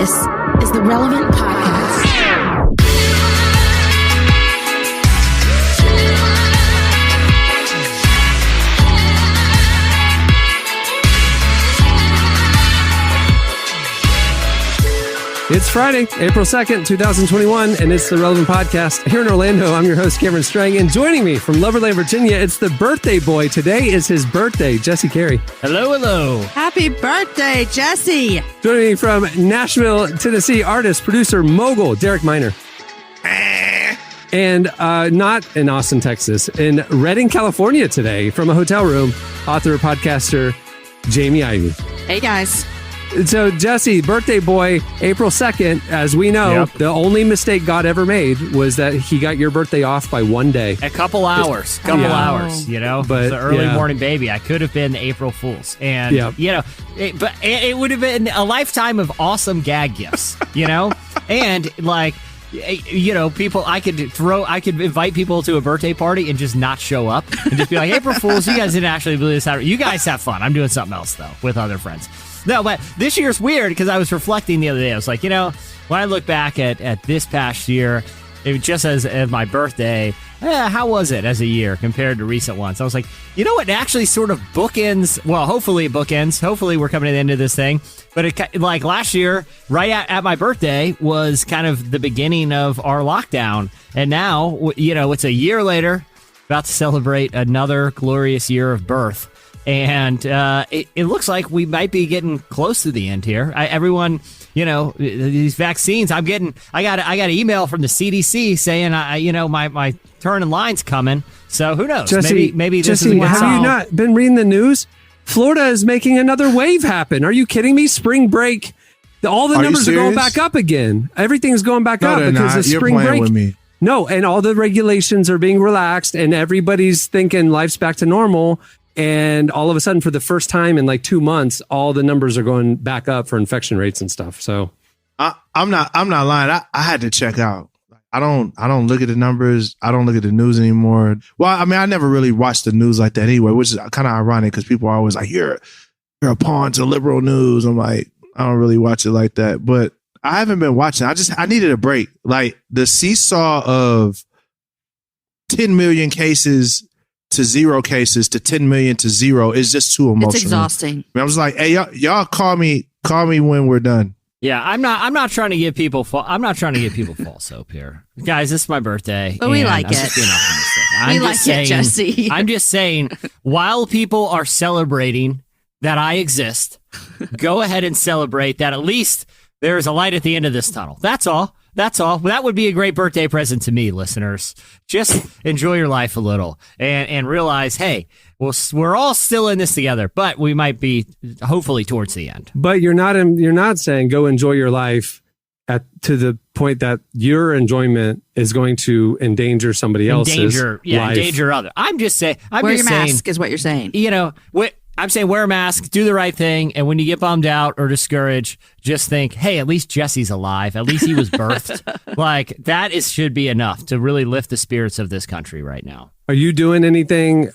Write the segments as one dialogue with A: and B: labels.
A: This is the Relevant Podcast.
B: It's Friday, April 2nd, 2021, and it's the Relevant Podcast. Here in Orlando, I'm your host, Cameron Strang, and joining me from Loverland, Virginia, it's the birthday boy. Today is his birthday, Jesse Carey.
C: Hello, hello.
D: Happy birthday, Jesse.
B: Joining me from Nashville, Tennessee, artist, producer, mogul, Derek Miner. And not in Austin, Texas, in Redding, California today, from a hotel room, author, podcaster, Jamie Ivey.
D: Hey, guys.
B: So, Jesse, birthday boy, April 2nd, as we know, The only mistake God ever made was that he got your birthday off by one day.
C: A couple hours, you know?
B: But,
C: it's the early morning baby. I could have been the April Fool's. And, you know, it would have been a lifetime of awesome gag gifts, you know? And, like, you know, I could invite people to a birthday party and just not show up and just be like, April Fools, you guys didn't actually believe this. You guys have fun. I'm doing something else, though, with other friends. No, but this year's weird because I was reflecting the other day. I was like, you know, when I look back at this past year, it just as my birthday, how was it as a year compared to recent ones? I was like, you know what, it actually sort of bookends. Well, hopefully it bookends. Hopefully we're coming to the end of this thing. But like last year, right at my birthday was kind of the beginning of our lockdown. And now, you know, it's a year later, about to celebrate another glorious year of birth. And it looks like we might be getting close to the end here. Everyone, you know, these vaccines. I got an email from the CDC saying, you know, my turn in line's coming. So who knows?
B: Jesse,
C: maybe this
B: Jesse,
C: is
B: have you not been reading the news? Florida is making another wave happen. Are you kidding me? Spring break. All the numbers are going back up again. Everything's going back up because of spring break.
E: With me.
B: No, and all the regulations are being relaxed, and everybody's thinking life's back to normal. And all of a sudden, for the first time in like 2 months, all the numbers are going back up for infection rates and stuff. So
E: I'm not lying. I had to check out. I don't look at the numbers. I don't look at the news anymore. Well, I mean, I never really watched the news like that anyway, which is kind of ironic because people are always like, you're a pawn to liberal news. I'm like, I don't really watch it like that. But I haven't been watching. I needed a break. Like the seesaw of 10 million cases to 0 cases to 10 million to 0 is just too emotional.
D: It's exhausting.
E: I was like, hey, y'all call me when we're done.
C: Yeah, I'm not trying to give people false hope here, guys. This is my birthday,
D: but we like it. We like it, Jesse.
C: I'm just saying, while people are celebrating that I exist, go ahead and celebrate that at least there is a light at the end of this tunnel. That's all. That's all. That would be a great birthday present to me, listeners. Just enjoy your life a little and realize, hey, we're all still in this together, but we might be hopefully towards the end.
B: But you're not saying go enjoy your life to the point that your enjoyment is going to endanger somebody else's life.
C: Endanger other. I'm just saying.
D: Wear your mask is what you're saying.
C: You know what? I'm saying wear a mask, do the right thing, and when you get bummed out or discouraged, just think, hey, at least Jesse's alive. At least he was birthed. Like, that should be enough to really lift the spirits of this country right now.
B: Are you doing anything?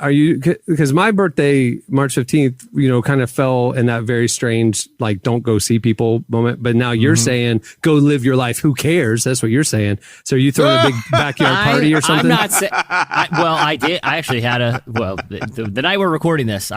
B: Because my birthday, March 15th, you know, kind of fell in that very strange, like, don't go see people moment. But now you're saying, go live your life. Who cares? That's what you're saying. So are you throwing a big backyard party or something?
C: I'm not saying, I did. I actually had the night we're recording this,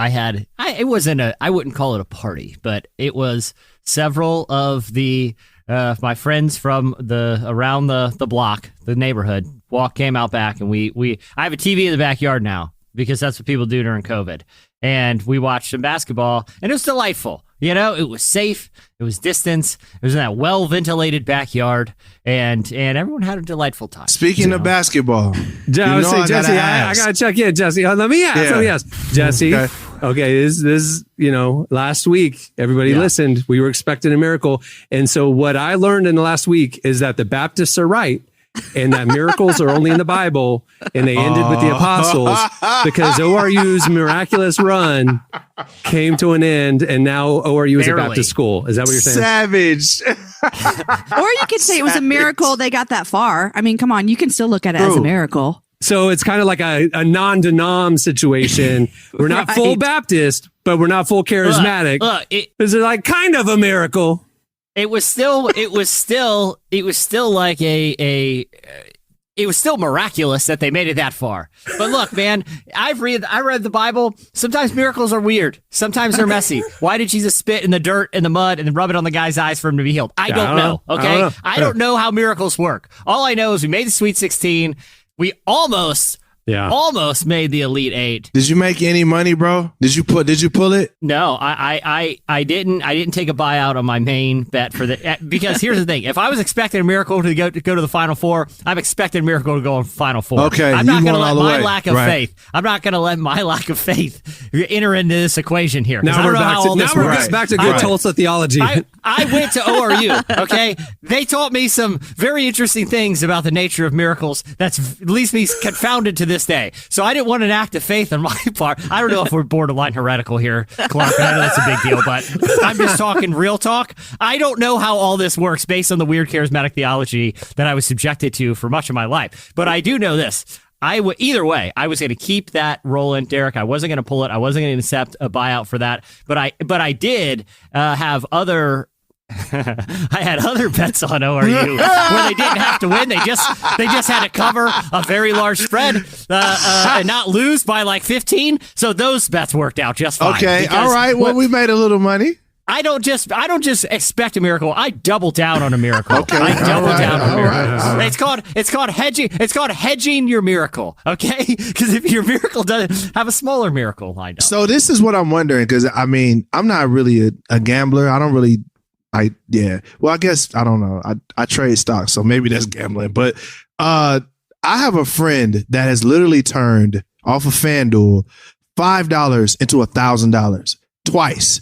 C: it wasn't I wouldn't call it a party, but it was several of the, my friends from around the block, the neighborhood, came out back, and I have a TV in the backyard now because that's what people do during COVID. And we watched some basketball, and it was delightful. You know, it was safe, it was distance, it was in that well-ventilated backyard, and everyone had a delightful time.
E: Speaking of basketball,
B: Jesse, I got to check in, Jesse. Let me ask. Jesse. Okay, this you know, last week, everybody listened. We were expecting a miracle. And so what I learned in the last week is that the Baptists are right and that miracles are only in the Bible, and they ended with the apostles because ORU's miraculous run came to an end, and now ORU is a Baptist school. Is that what you're saying?
E: Savage.
D: Or you could say it was a miracle they got that far. I mean, come on, you can still look at it as a miracle.
B: So it's kind of like a non-denom situation. We're not full Baptist, but we're not full charismatic. Is it like kind of a miracle?
C: it was still like it was still miraculous that they made it that far. But look, man, I read the Bible. Sometimes miracles are weird. Sometimes they're messy. Why did Jesus spit in the dirt and the mud and then rub it on the guy's eyes for him to be healed? I don't know. Okay. I don't know how miracles work. All I know is we made the Sweet 16. We almost made the Elite Eight.
E: Did you make any money, bro? Did you pull it?
C: No, I didn't take a buyout on my main bet for the because here's the thing: if I was expecting a miracle to go to the Final Four, I'm expecting a miracle to go in Final Four.
E: Okay,
C: I'm not going to let my lack of faith. I'm not going to let my lack of faith enter into this equation here.
B: Now we're back to good Tulsa theology.
C: I went to ORU. Okay, they taught me some very interesting things about the nature of miracles. That's leaves me confounded to this day. So I didn't want an act of faith on my part. I don't know if we're borderline heretical here, Clark. I know that's a big deal, but I'm just talking real talk. I don't know how all this works based on the weird charismatic theology that I was subjected to for much of my life. But I do know this. Either way, I was going to keep that rolling, Derek. I wasn't going to pull it. I wasn't going to accept a buyout for that. But I did have other. I had other bets on ORU where they didn't have to win. They just had to cover a very large spread and not lose by like 15. So those bets worked out just fine.
E: Okay, all right. Well, we made a little money.
C: I don't just expect a miracle. I double down on a miracle.
E: Okay,
C: I double down on a miracle.
E: Right.
C: It's called hedging. It's called hedging your miracle. Okay, because if your miracle doesn't have a smaller miracle lined up.
E: So this is what I'm wondering, because I mean, I'm not really a gambler. I don't really. Well, I guess I don't know. I trade stocks, so maybe that's gambling. But I have a friend that has literally turned off of FanDuel $5 into $1,000 twice.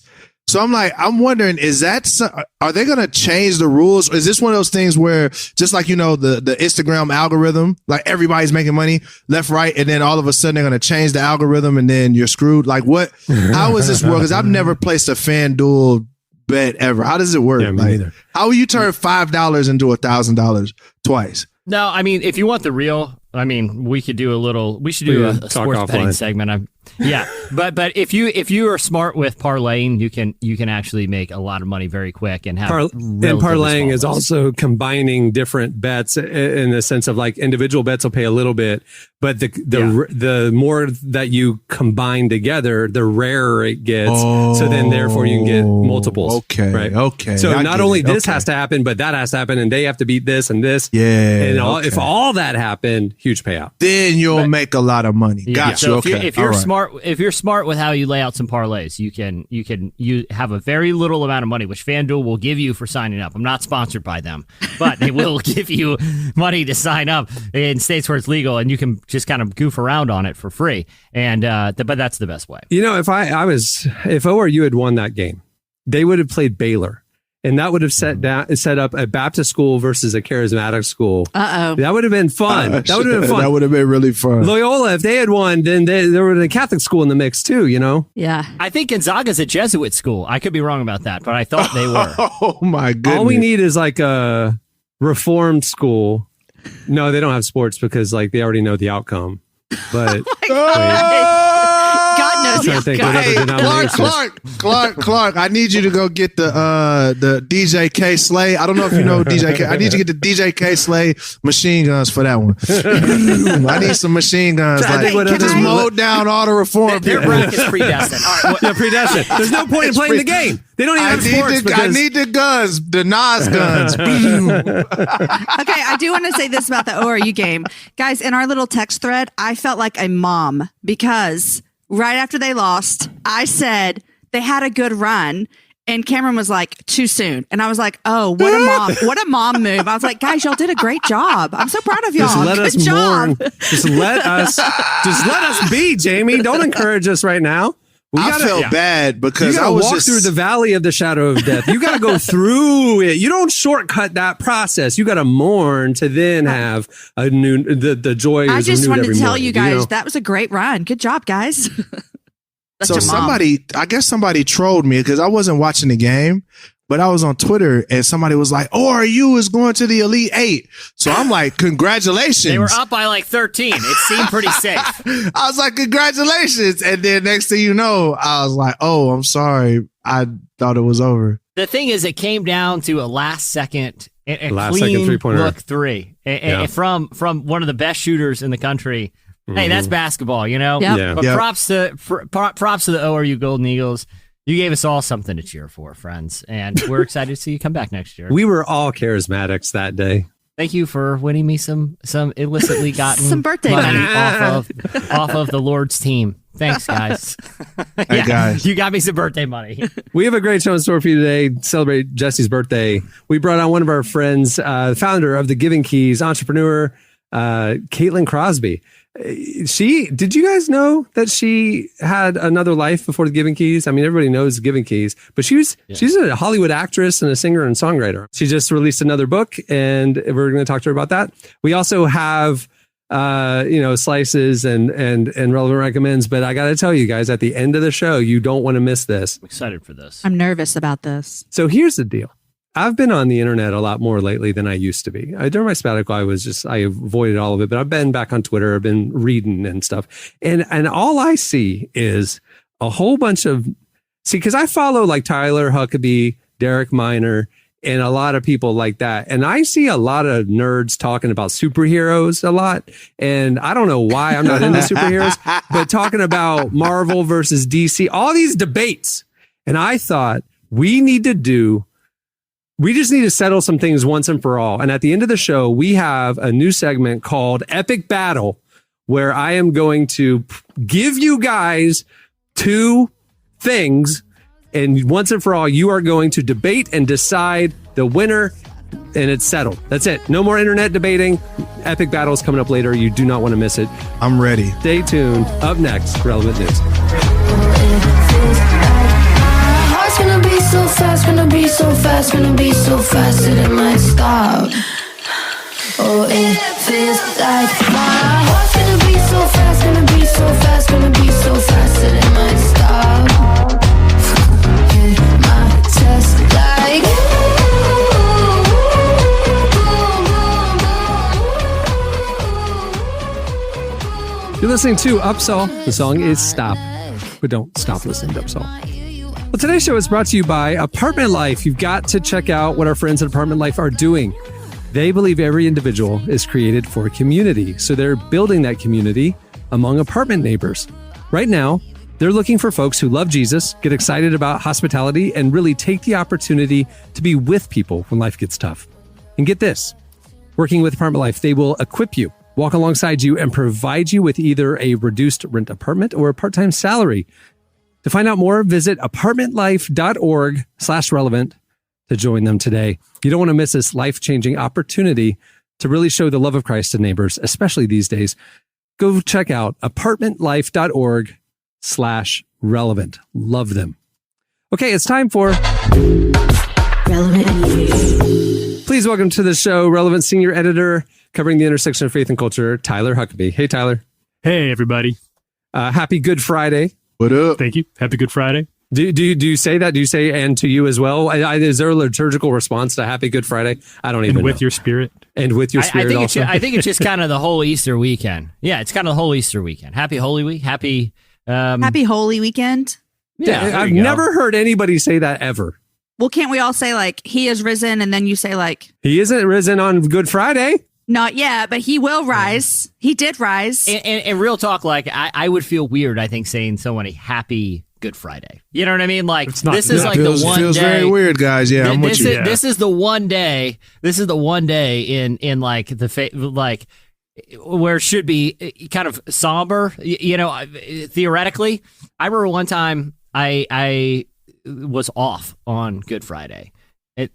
E: So I'm wondering, are they going to change the rules? Or is this one of those things where just like, the Instagram algorithm, like everybody's making money left, right. And then all of a sudden they're going to change the algorithm and then you're screwed. Like how is this work? Because I've never placed a FanDuel bet ever. How does it work?
B: Yeah, me neither.
E: How will you turn $5 into $1,000 twice?
C: No, I mean, if you want the real, I mean, we should do a sports betting segment. But if you are smart with parlaying, you can actually make a lot of money very quick and have.
B: And parlaying is also combining different bets in the sense of like individual bets will pay a little bit, but the more that you combine together, the rarer it gets. So then therefore you can get multiples.
E: Okay.
B: Right.
E: Okay.
B: So not only this has to happen, but that has to happen, and they have to beat this and this.
E: Yeah.
B: And if all that happened, huge payout.
E: Then you'll make a lot of money. Gotcha.
C: So
E: okay.
C: if you're smart with how you lay out some parlays, you have a very little amount of money, which FanDuel will give you for signing up. I'm not sponsored by them, but they will give you money to sign up in states where it's legal, and you can just kind of goof around on it for free. And but that's the best way.
B: If ORU had won that game, they would have played Baylor. And that would have set up a Baptist school versus a charismatic school. That would have been fun. That would have been fun.
E: That would have been really fun.
B: Loyola, if they had won, then there would have been a Catholic school in the mix too,
D: Yeah.
C: I think Gonzaga's a Jesuit school. I could be wrong about that, but I thought they were.
E: Oh my goodness.
B: All we need is like a reformed school. No, they don't have sports because like they already know the outcome. But
D: God knows.
E: Hey, Clark, I need you to go get the DJ K Slay. I don't know if you know DJ K. I need you to get the DJ K Slay machine guns for that one. I need some machine guns. Just mow down all the reform.
C: Their bracket's predestined. All right,
B: predestined. There's no point in playing the game. They don't even have sports.
E: I need the guns, the Nas guns.
D: Okay, I do want to say this about the ORU game. Guys, in our little text thread, I felt like a mom because right after they lost, I said they had a good run. And Cameron was like, too soon. And I was like, oh, what a mom move. I was like, guys, y'all did a great job. I'm so proud of y'all.
B: Just let us mourn. Just let us be, Jamie. Don't encourage us right now.
E: I felt bad because
B: I was walk through the valley of the shadow of death. You got to go through it. You don't shortcut that process. You got to mourn to then have the joy.
D: I just wanted to tell you guys that was a great run. Good job, guys.
E: So I guess somebody trolled me because I wasn't watching the game, but I was on Twitter and somebody was like, ORU is going to the Elite Eight. So I'm like, congratulations.
C: They were up by like 13. It seemed pretty safe.
E: I was like, congratulations. And then next thing you know, I was like, oh, I'm sorry. I thought it was over.
C: The thing is, it came down to a last second clean
B: 3-pointer.
C: look three from one of the best shooters in the country. Hey, that's basketball, you know?
D: Yep.
B: Yeah.
C: But props to the ORU Golden Eagles. You gave us all something to cheer for, friends, and we're excited to see you come back next year.
B: We were all charismatics that day.
C: Thank you for winning me some illicitly gotten
D: some birthday
C: money
D: money
C: off of the Lord's team. Thanks, guys.
E: Hey, guys.
C: You got me some birthday money.
B: We have a great show in store for you today. Celebrate Jesse's birthday. We brought on one of our friends, founder of the Giving Keys, entrepreneur, Caitlin Crosby. Did you guys know that she had another life before the Giving Keys? I mean, everybody knows Giving Keys, but she's a Hollywood actress and a singer and songwriter. She just released another book, and we're going to talk to her about that. We also have slices and relevant recommends, but I got to tell you guys, at the end of the show, you don't want to miss this.
C: I'm excited for this.
D: I'm nervous about this.
B: So here's the deal. I've been on the internet a lot more lately than I used to be. During my sabbatical, I avoided all of it, but I've been back on Twitter. I've been reading and stuff. And all I see is a whole bunch of, because I follow like Tyler Huckabee, Derek Minor, and a lot of people like that. And I see a lot of nerds talking about superheroes a lot. And I don't know why I'm not into superheroes, but talking about Marvel versus DC, all these debates. And I thought we just need to settle some things once and for all. And at the end of the show, we have a new segment called Epic Battle, where I am going to give you guys two things. And once and for all, you are going to debate and decide the winner, and it's settled. That's it. No more internet debating. Epic Battle is coming up later. You do not want to miss it.
E: I'm ready.
B: Stay tuned. Up next, Relevant News.
F: It's gonna be so fast, gonna be so fast, gonna be so fast that it might stop. Oh, it feels like my heart's gonna be so fast, gonna be so fast, gonna be so fast that it might stop. Hit my chest like.
B: You're listening to Upsall. The song is Stop. But don't stop listening to Upsall. Well, today's show is brought to you by Apartment Life. You've got to check out what our friends at Apartment Life are doing. They believe every individual is created for a community, so they're building that community among apartment neighbors. Right now, they're looking for folks who love Jesus, get excited about hospitality, and really take the opportunity to be with people when life gets tough. And get this, working with Apartment Life, they will equip you, walk alongside you, and provide you with either a reduced rent apartment or a part-time salary. To find out more, visit apartmentlife.org/relevant to join them today. You don't want to miss this life-changing opportunity to really show the love of Christ to neighbors, especially these days. Go check out apartmentlife.org/relevant. Love them. Okay, it's time for
A: Relevant News.
B: Please welcome to the show, Relevant Senior Editor covering the intersection of faith and culture, Tyler Huckabee. Hey, Tyler.
G: Hey, everybody.
B: Happy Good Friday.
E: What up?
G: Thank you. Happy Good Friday.
B: Do you say that? Do you say and to you as well? Is there a liturgical response to Happy Good Friday? I don't even know.
G: And with your spirit.
B: And with your spirit also.
C: I think it's just kind of the whole Easter weekend. Yeah, it's kind of the whole Easter weekend. Happy Holy Week. Happy
D: Holy Weekend.
C: Yeah,
B: I've never heard anybody say that ever.
D: Well, can't we all say like he is risen, and then you say like
B: he isn't risen on Good Friday?
D: Not yet, but he will rise. He did rise.
C: And real talk, like I would feel weird, I think, saying someone a happy Good Friday. You know what I mean? Like this is like the one
E: feels
C: day.
E: Very weird, guys. Yeah, I'm with you.
C: This is the one day. This is the one day in like like where it should be kind of somber. You know, theoretically, I remember one time I was off on Good Friday.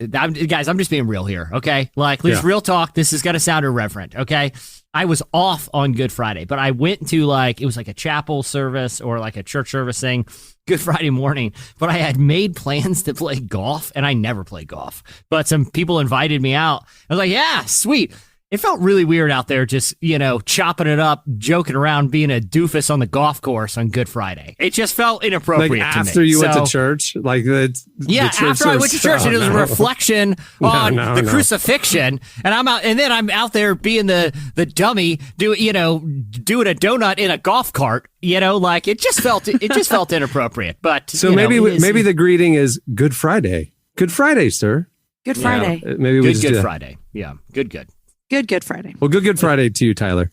C: Guys, I'm just being real here, okay? Like, let's real talk. This is going to sound irreverent, okay? I was off on Good Friday, but I went to it was like a chapel service or like a church service thing, Good Friday morning, but I had made plans to play golf, and I never play golf. But some people invited me out. I was like, yeah, sweet. It felt really weird out there just, chopping it up, joking around, being a doofus on the golf course on Good Friday. It just felt inappropriate to me.
B: After you went to church?
C: After I went to church, and it was a reflection on the crucifixion, and I'm out there being the dummy, doing a donut in a golf cart. It just felt inappropriate. But
B: so maybe the greeting is Good Friday. Good Friday, sir.
D: Good Friday.
B: Maybe we
C: Good Friday. Yeah. Good.
D: Good Friday.
B: Well, good Friday to you, Tyler.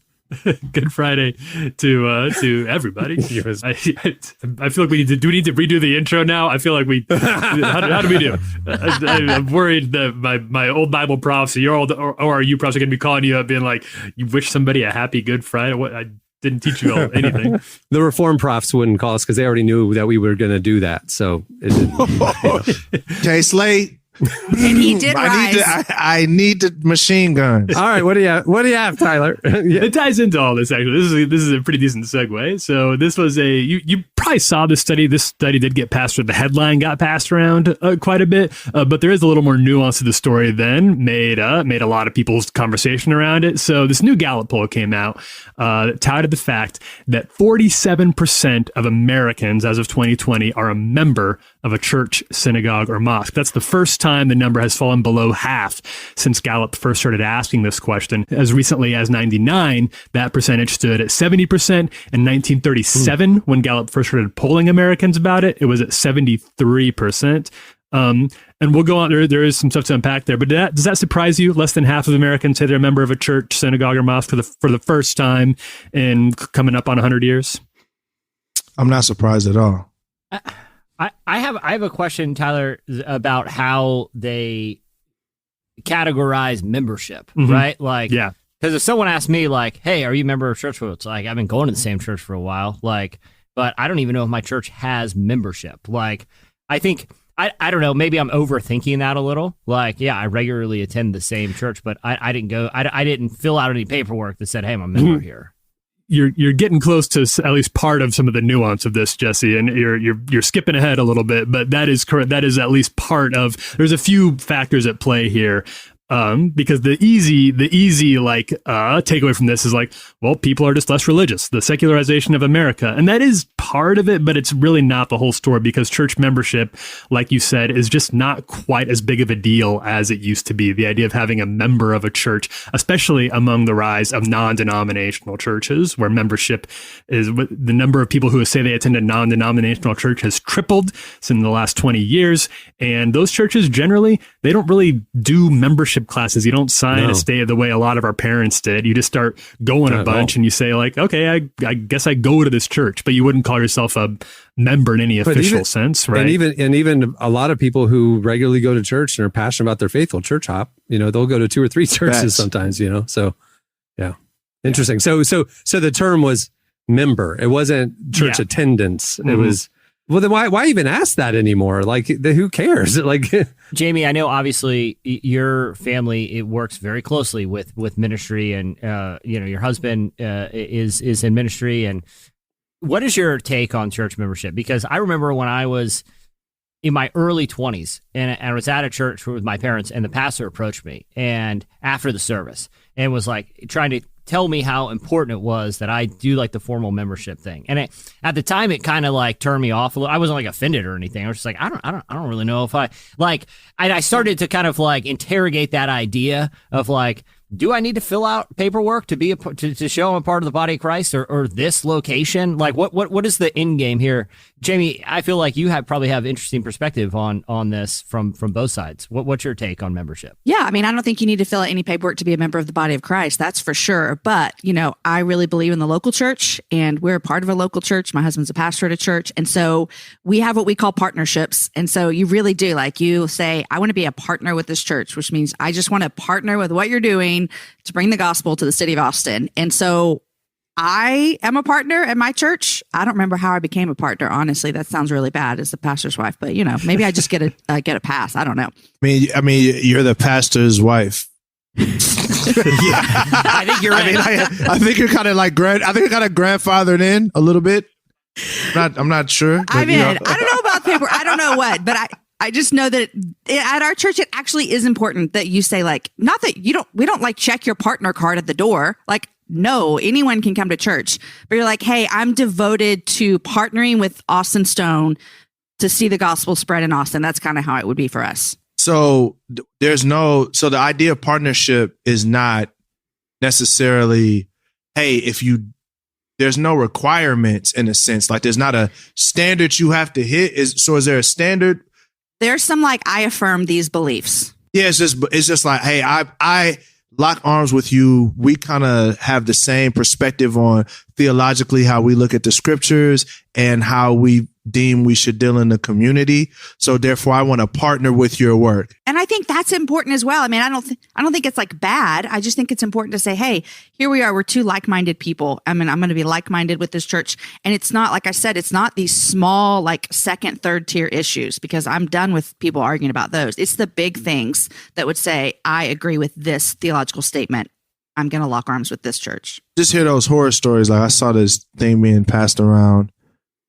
G: Good Friday to everybody. I feel like we need to redo the intro now. I feel like how do we do? I'm worried that my old Bible profs, your old ORU profs are going to be calling you up being like, you wish somebody a happy Good Friday. What, I didn't teach you all anything.
B: The Reform profs wouldn't call us because they already knew that we were going to do that. So it didn't.
E: Okay, Slade.
D: And he did rise.
E: I need the machine gun.
B: All right, what do you have, Tyler?
G: It ties into all this, actually. This is a pretty decent segue. So this was you probably saw this study. This study did get passed, or the headline got passed around quite a bit, but there is a little more nuance to the story than made a lot of people's conversation around it. So this new Gallup poll came out that touted the fact that 47% of Americans as of 2020 are a member of a church, synagogue, or mosque. That's the first time the number has fallen below half since Gallup first started asking this question. As recently as 99, that percentage stood at 70%. In 1937, when Gallup first started polling Americans about it, it was at 73%. And we'll go on. There is some stuff to unpack there, but does that surprise you? Less than half of Americans say they're a member of a church, synagogue, or mosque for the first time in coming up on 100 years.
E: I'm not surprised at all.
C: I have a question, Tyler, about how they categorize membership, right? Like, yeah. Because if someone asks me, like, "Hey, are you a member of church?" Well, it's like, I've been going to the same church for a while, like, but I don't even know if my church has membership. Like, I think I don't know. Maybe I'm overthinking that a little. Like, yeah, I regularly attend the same church, but I didn't go. I didn't fill out any paperwork that said, "Hey, I'm a member here."
G: You're getting close to at least part of some of the nuance of this, Jesse, and you're skipping ahead a little bit, but that is correct. That is at least part of. There's a few factors at play here. Because the easy takeaway from this is like, well, people are just less religious, the secularization of America. And that is part of it, but it's really not the whole story, because church membership, like you said, is just not quite as big of a deal as it used to be. The idea of having a member of a church, especially among the rise of non-denominational churches, where membership is the number of people who say they attend a non-denominational church has tripled in the last 20 years. And those churches generally, they don't really do membership classes. You don't sign a stay the way a lot of our parents did. You just start going a bunch and you say like, okay, I guess I go to this church, but you wouldn't call yourself a member in any official sense, right?
B: And even a lot of people who regularly go to church and are passionate about their faith will church hop. They'll go to 2 or 3 churches sometimes. So yeah, interesting. So the term was member. It wasn't church attendance. It was. Well, then why even ask that anymore? Like, who cares? Like,
C: Jamie, I know obviously your family, it works very closely with ministry, and your husband is in ministry. And what is your take on church membership? Because I remember when I was in my early 20s and I was at a church with my parents, and the pastor approached me and after the service and was like trying to tell me how important it was that I do like the formal membership thing. And at the time, it kind of like turned me off a little. I wasn't like offended or anything. I was just like, I don't really know if I like. I started to kind of like interrogate that idea of like, do I need to fill out paperwork to be to show I'm a part of the body of Christ, or this location? Like, what is the end game here, Jamie? I feel like you probably have interesting perspective on this from both sides. What's your take on membership?
D: Yeah, I mean, I don't think you need to fill out any paperwork to be a member of the body of Christ. That's for sure. But I really believe in the local church, and we're a part of a local church. My husband's a pastor at a church, and so we have what we call partnerships. And so you really do, like, you say, I want to be a partner with this church, which means I just want to partner with what you're doing to bring the gospel to the city of Austin. And so I am a partner at my church. I don't remember how I became a partner. Honestly, that sounds really bad as the pastor's wife, but maybe I just get a pass. I don't know.
E: I mean, you're the pastor's wife.
C: Yeah, I think you're right.
E: I think you're kind of like I think you're kind of grandfathered in a little bit. I'm not sure.
D: I mean, I don't know about paper. I don't know what, but I just know that at our church, it actually is important that you say, like, not that we don't like check your partner card at the door. Like, no, anyone can come to church, but you're like, hey, I'm devoted to partnering with Austin Stone to see the gospel spread in Austin. That's kind of how it would be for us.
E: So so the idea of partnership is not necessarily, hey, there's no requirements in a sense, like there's not a standard you have to hit. Is there a standard
D: There's some like, I affirm these beliefs.
E: Yeah, it's just like, hey, I lock arms with you. We kind of have the same perspective on theologically how we look at the scriptures and how we deem we should deal in the community. So therefore, I want to partner with your work.
D: And I think that's important as well. I mean, I don't think it's like bad. I just think it's important to say, hey, here we are. We're two like-minded people. I mean, I'm going to be like-minded with this church. And it's not, like I said, it's not these small, like second, third tier issues, because I'm done with people arguing about those. It's the big things that would say, I agree with this theological statement. I'm going to lock arms with this church.
E: Just hear those horror stories. Like I saw this thing being passed around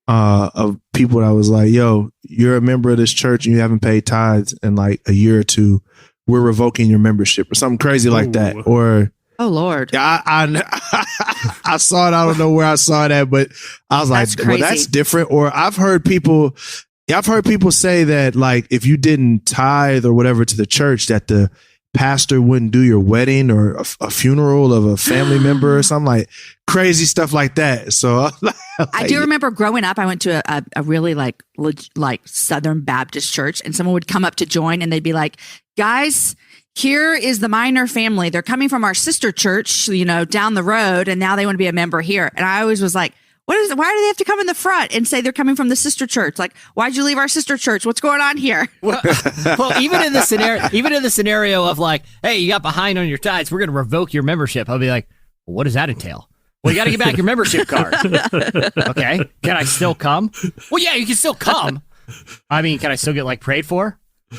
E: of people that was like, yo, you're a member of this church and you haven't paid tithes in like a year or two. We're revoking your membership or something crazy like that. Or,
D: oh Lord.
E: Yeah, I saw it. I don't know where I saw that, but I was like, well, that's different. Or I've heard people say that like, if you didn't tithe or whatever to the church, that the pastor wouldn't do your wedding or a funeral of a family member or something, like crazy stuff like that. So
D: I do remember growing up, I went to a really like Southern Baptist church, and someone would come up to join and they'd be like, guys, here is the Minor family. They're coming from our sister church, down the road, and now they want to be a member here. And I always was like, why do they have to come in the front and say they're coming from the sister church? Like, why'd you leave our sister church? What's going on here?
C: Well, even in the scenario of like, hey, you got behind on your tithes, we're going to revoke your membership. I'll be like, well, what does that entail? Well, you got to get back your membership card. Okay. Can I still come? Well, yeah, you can still come. I mean, can I still get like prayed for?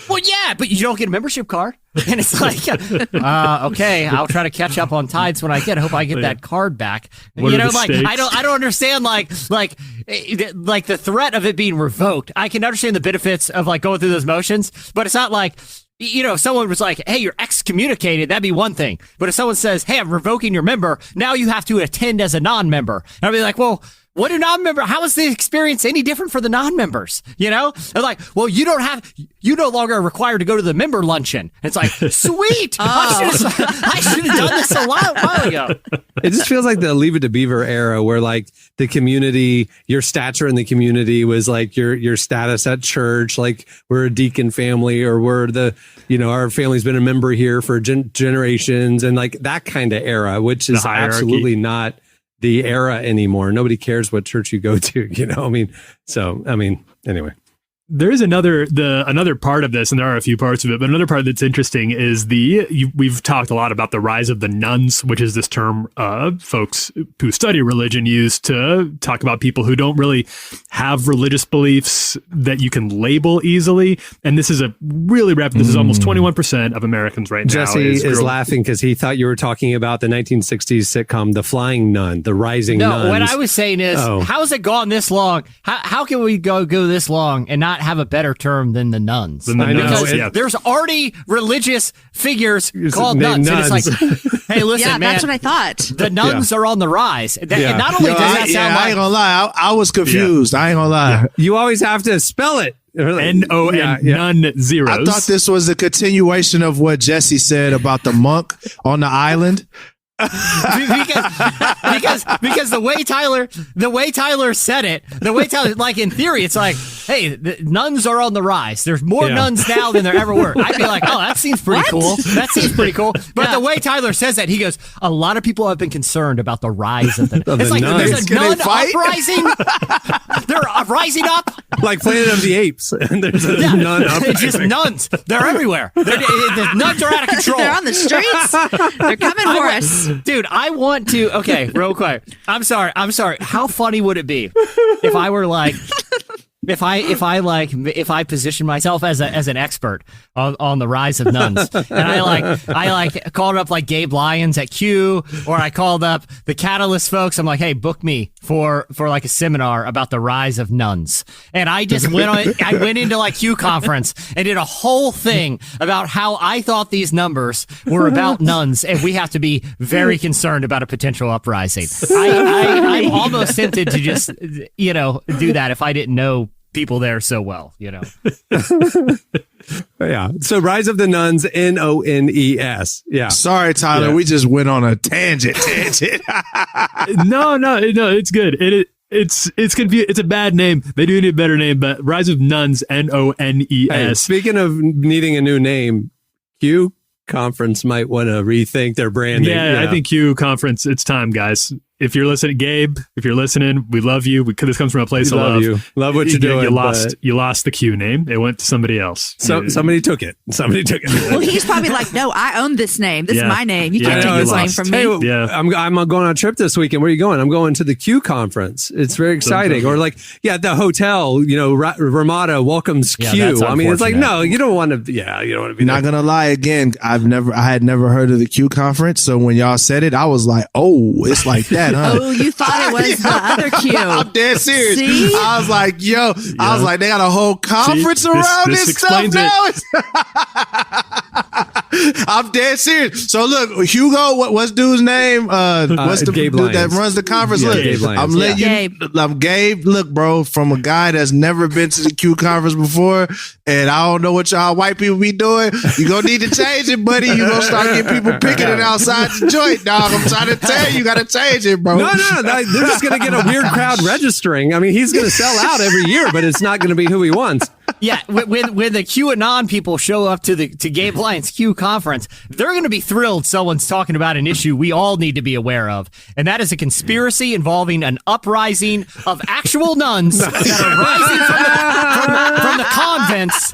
C: Well, yeah, but you don't get a membership card. And it's like, okay, I'll try to catch up on tithes when I get. I hope I get that card back. I don't understand like the threat of it being revoked. I can understand the benefits of like going through those motions, but it's not like, if someone was like, hey, you're excommunicated, that'd be one thing. But if someone says, hey, I'm revoking your member, now you have to attend as a non-member. And I'd be like, well, what do non-member? How is the experience any different for the non-members? They're like, well, you no longer are required to go to the member luncheon. It's like, sweet. I should have done this a while ago.
B: It just feels like the Leave It to Beaver era, where like the community, your stature in the community was like your status at church. Like we're a deacon family, or we're our family's been a member here for generations, and like that kind of era, which is absolutely not the era anymore. Nobody cares what church you go to, anyway.
G: There is another part of this, and there are a few parts of it, but another part that's interesting is we've talked a lot about the rise of the nuns, which is this term folks who study religion use to talk about people who don't really have religious beliefs that you can label easily. And this is this is almost 21% of Americans right now.
B: Jesse is laughing because he thought you were talking about the 1960s sitcom, The Flying Nun, The Rising Nuns.
C: No, what I was saying is, how has it gone this long? How can we go this long and not have a better term than the nuns? Because there's already religious figures called nuns. And it's like, hey, listen, man.
D: That's what I thought.
C: The nuns are on the rise. And not only does that sound like...
E: I ain't gonna lie. I was confused. I ain't gonna lie.
B: You always have to spell it.
G: N-O-N, none zeros.
E: I thought this was a continuation of what Jesse said about the monk on the island.
C: because the way Tyler said it, like in theory, it's like, hey, the nuns are on the rise. There's more nuns now than there ever were. I'd be like, oh, that seems pretty cool. That seems pretty cool. But the way Tyler says that, he goes, a lot of people have been concerned about the rise of the. It's like nuns. There's a nun uprising. They're rising up
B: like Planet of the Apes, and there's a nun uprising.
C: It's just nuns. They're everywhere. The nuns are out of control.
D: They're on the streets. They're coming for us.
C: Dude, I want to. Okay, real quick. I'm sorry. How funny would it be if I were like, if I position myself as an expert on the rise of nuns, and I called up like Gabe Lyons at Q, or I called up the Catalyst folks. I'm like, hey, book me for like a seminar about the rise of nuns, and I just went into like Q conference and did a whole thing about how I thought these numbers were about nuns, and we have to be very concerned about a potential uprising. I'm almost tempted to just do that if I didn't know people there so well,
B: Yeah. So Rise of the Nuns, N-O-N-E-S. Yeah.
E: Sorry, Tyler. We just went on a tangent.
G: No, it's good. It's confusing. It's a bad name. They do need a better name, but Rise of Nuns, Nones.
B: Hey, speaking of needing a new name, Q Conference might want to rethink their branding.
G: Yeah, I think Q Conference. It's time, guys. If you're listening, Gabe, if you're listening, we love you. This comes from a place of love.
B: You. Love what you're doing.
G: You lost the Q name. It went to somebody else.
B: So somebody took it.
D: Well, he's probably like, no, I own this name. This is my name. You can't take this name from me.
B: Hey, I'm going on a trip this weekend. Where are you going? I'm going to the Q Conference. It's very exciting. Or like, the hotel, Ramada welcomes Q. I mean, it's like, no, you don't want to. Yeah, you don't want to be.
E: Not gonna lie. Again, I had never heard of the Q Conference. So when y'all said it, I was like, oh, it's like that. Huh?
D: Oh, you thought it was the other Q.
E: I'm dead serious.
D: See?
E: I was like, I was like, they got a whole conference around this stuff now. I'm dead serious. So look, Hugo, what's dude's name? What's the
B: Gabe
E: dude that runs the conference? Look,
B: Gabe
E: I'm letting you. I'm Gabe. Look, bro, from a guy that's never been to the Q Conference before, and I don't know what y'all white people be doing. You gonna need to change it, buddy. You gonna start getting people picking it outside the joint, dog. I'm trying to tell you, gotta change it, bro.
B: No, they're just going to get a weird crowd registering. I mean, he's going to sell out every year, but it's not going to be who he wants.
C: Yeah, when the QAnon people show up to Gabe Lyons Q Conference, they're going to be thrilled someone's talking about an issue we all need to be aware of, and that is a conspiracy involving an uprising of actual nuns that are rising from the convents.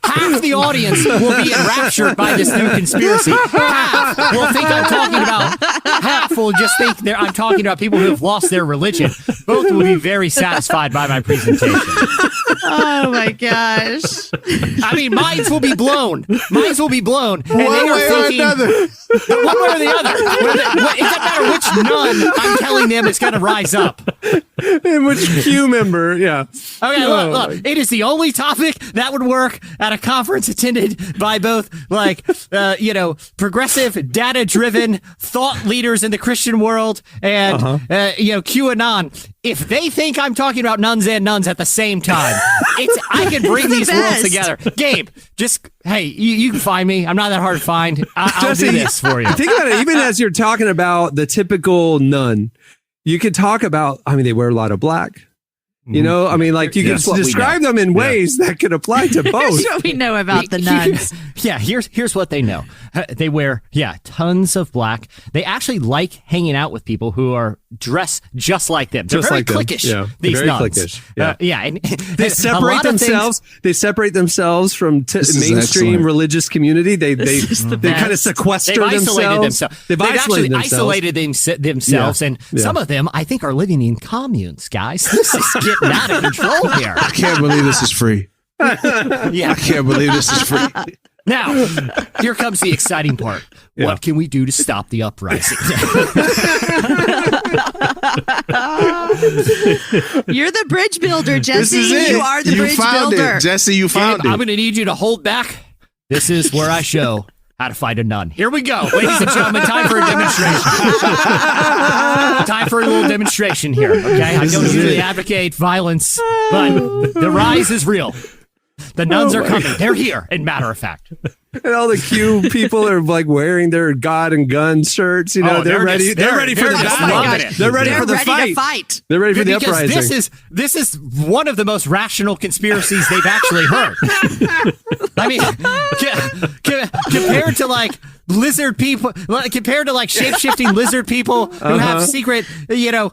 C: Half the audience will be enraptured by this new conspiracy. Half will think I'm talking about. Half will just think I'm talking about people who have lost their religion. Both will be very satisfied by my presentation.
D: Oh my gosh.
C: I mean, minds will be blown. And
E: One way or another.
C: One way or the other. It doesn't matter which nun I'm telling them is going to rise up.
B: And which Q member, yeah.
C: Okay, look, it is the only topic that would work at a conference attended by both, progressive, data-driven thought leaders in the Christian world and, QAnon. If they think I'm talking about nuns and nuns at the same time, I can bring these worlds together. Gabe, you can find me. I'm not that hard to find. I'll do this for you.
B: Think about it. Even as you're talking about the typical nun, you could talk about, they wear a lot of black. You can describe them in ways that could apply to both.
D: Here's what we know about the nuns.
C: Here's what they know. They wear, tons of black. They actually like hanging out with people who are dressed just like them. They're very cliquish, these
B: very
C: nuns.
B: Cliquish.
C: And
B: they separate themselves. They separate themselves from mainstream religious community. They kind of sequester themselves. They've isolated
C: themselves, and some of them, I think, are living in communes, guys. This is getting out of control here.
E: I can't believe this is free. I can't believe this is free.
C: Now, here comes the exciting part. Yeah. What can we do to stop the uprising?
D: You're the bridge builder, Jesse.
E: This is it.
D: You are the bridge builder.
E: Jesse, you found it.
C: I'm going to need you to hold back. This is where I show how to fight a nun. Here we go. Ladies and gentlemen, time for a demonstration. Time for a little demonstration here, okay? I don't usually advocate violence, but the rise is real. The nuns are coming. They're here, as a matter of fact.
B: And all the Q people are like wearing their God and gun shirts. They're ready. They're ready for the battle. They're ready for the fight. They're ready for the uprising.
C: This is one of the most rational conspiracies they've actually heard. I mean, compared to like lizard people, compared to like shape-shifting lizard people who have secret,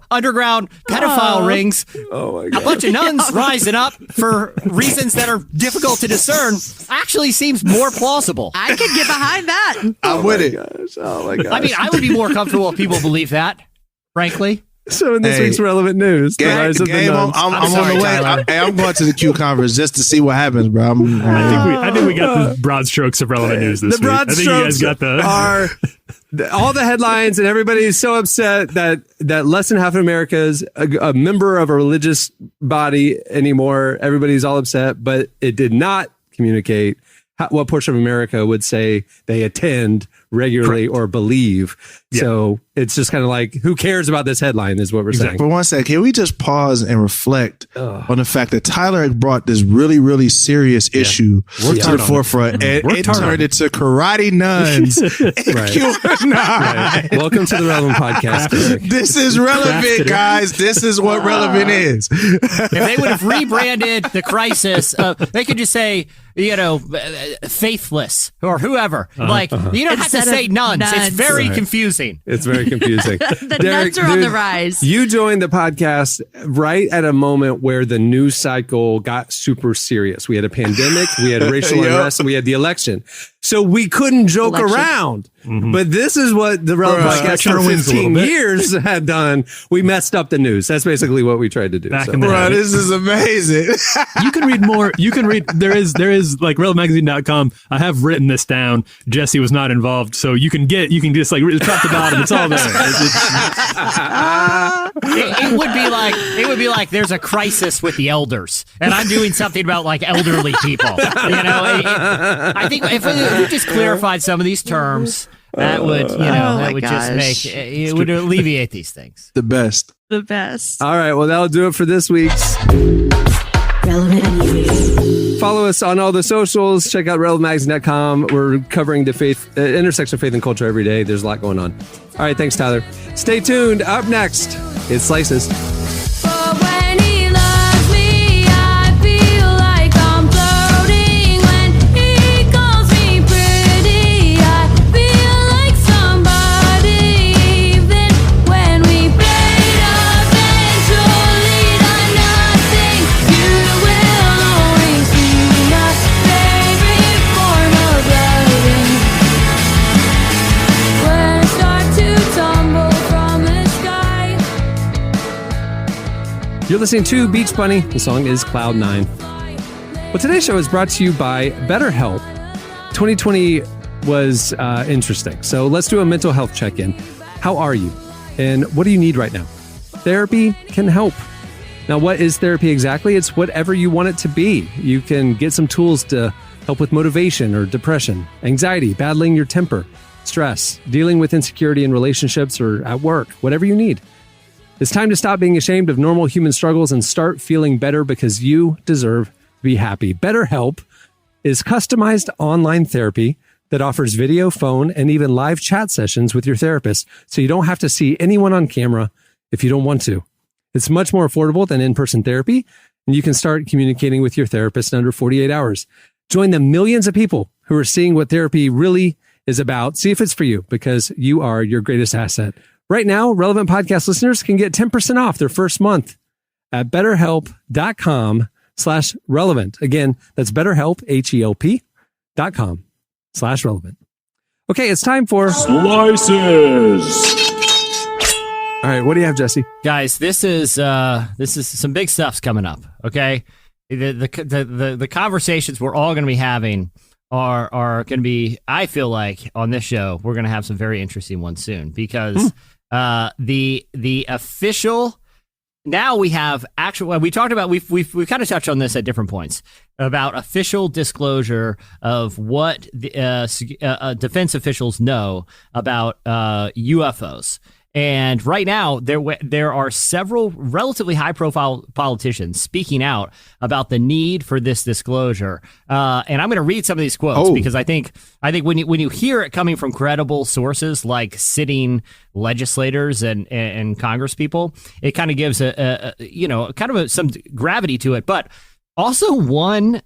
C: underground pedophile rings.
B: Oh my God.
C: A bunch of nuns rising up for reasons that are difficult to discern actually seems more plausible.
D: I could get behind that.
E: I'm with it.
B: Oh my gosh.
C: I mean, I would be more comfortable if people believe that, frankly.
B: So in this week's relevant news, the rise of the nuns.
E: I'm on the way. I'm going to the Q conference just to see what happens, bro.
G: I think we got the broad strokes of relevant news this week.
B: The broad strokes are all the headlines, and everybody is so upset that less than half of America is a member of a religious body anymore. Everybody's all upset, but it did not communicate what portion of America would say they attend regularly or believe. Yeah. So it's just kind of like, who cares about this headline is what we're saying.
E: For one second, can we just pause and reflect on the fact that Tyler had brought this really, really serious issue to the forefront, and it turned into karate nuns.
B: Right. Welcome to the Relevant Podcast.
E: This is relevant, guys. This is what relevant is.
C: If they would have rebranded the crisis, they could just say, faithless or whoever. You don't have to say nuns. It's very confusing.
B: It's very confusing.
D: The nuns are on the rise.
B: You joined the podcast right at a moment where the news cycle got super serious. We had a pandemic, we had racial unrest, and we had the election. So we couldn't joke around. Mm-hmm. But this is what the Relevant Podcast for 15 years had done. We messed up the news. That's basically what we tried to do.
E: This is amazing.
G: You can read more. You can read. There is like relevantmagazine.com. I have written this down. Jesse was not involved. So you can just like top to bottom. It's all there.
C: It would be like there's a crisis with the elders, and I'm doing something about like elderly people. I think if we just clarified some of these terms, that would it would alleviate these things.
E: The best.
B: All right, well, that'll do it for this week's
A: Relevant News.
B: Follow us on all the socials. Check out relevantmagazine.com. We're covering the intersection of faith and culture every day. There's a lot going on. All right, thanks, Tyler. Stay tuned. Up next, it's Slices. You're listening to Beach Bunny. The song is Cloud 9. Well, today's show is brought to you by BetterHelp. 2020 was interesting. So let's do a mental health check-in. How are you? And what do you need right now? Therapy can help. Now, what is therapy exactly? It's whatever you want it to be. You can get some tools to help with motivation or depression, anxiety, battling your temper, stress, dealing with insecurity in relationships or at work, whatever you need. It's time to stop being ashamed of normal human struggles and start feeling better because you deserve to be happy. BetterHelp is customized online therapy that offers video, phone, and even live chat sessions with your therapist, so you don't have to see anyone on camera if you don't want to. It's much more affordable than in-person therapy, and you can start communicating with your therapist in under 48 hours. Join the millions of people who are seeing what therapy really is about. See if it's for you, because you are your greatest asset. Right now, Relevant Podcast listeners can get 10% off their first month at betterhelp.com/relevant. Again, that's BetterHelp, HELP.com/relevant. Okay, it's time for
H: Slices.
B: All right, what do you have, Jesse?
C: Guys, this is some big stuff's coming up. Okay, the conversations we're all going to be having are going to be. I feel like on this show we're going to have some very interesting ones soon because the official. Now we have actual. We talked about we've kind of touched on this at different points about official disclosure of what the defense officials know about UFOs. And right now, there are several relatively high-profile politicians speaking out about the need for this disclosure. And I'm going to read some of these quotes because I think when you hear it coming from credible sources like sitting legislators and congresspeople, it kind of gives some gravity to it. But also one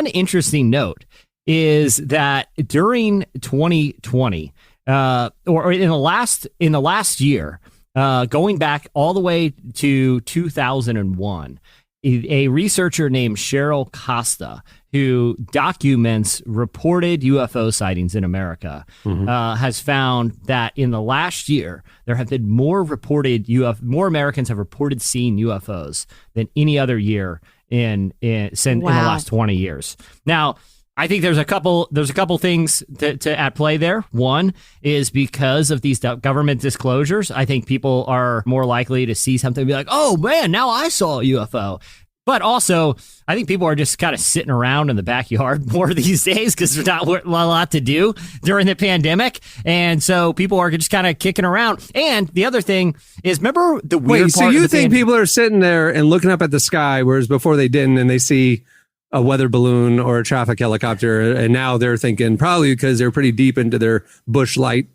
C: interesting note is that during 2020. Or in the last year, going back all the way to 2001, a researcher named Cheryl Costa, who documents reported UFO sightings in America, has found that in the last year there have been more Americans have reported seeing UFOs than any other year in the last 20 years. Now, I think there's a couple things to at play there. One is because of these government disclosures, I think people are more likely to see something and be like, "Oh man, now I saw a UFO." But also, I think people are just kind of sitting around in the backyard more these days because there's not a lot to do during the pandemic. And so people are just kind of kicking around. And the other thing is, remember the weird part
B: so you think people are sitting there and looking up at the sky, whereas before they didn't, and they see a weather balloon or a traffic helicopter, and now they're thinking, probably because they're pretty deep into their Busch Light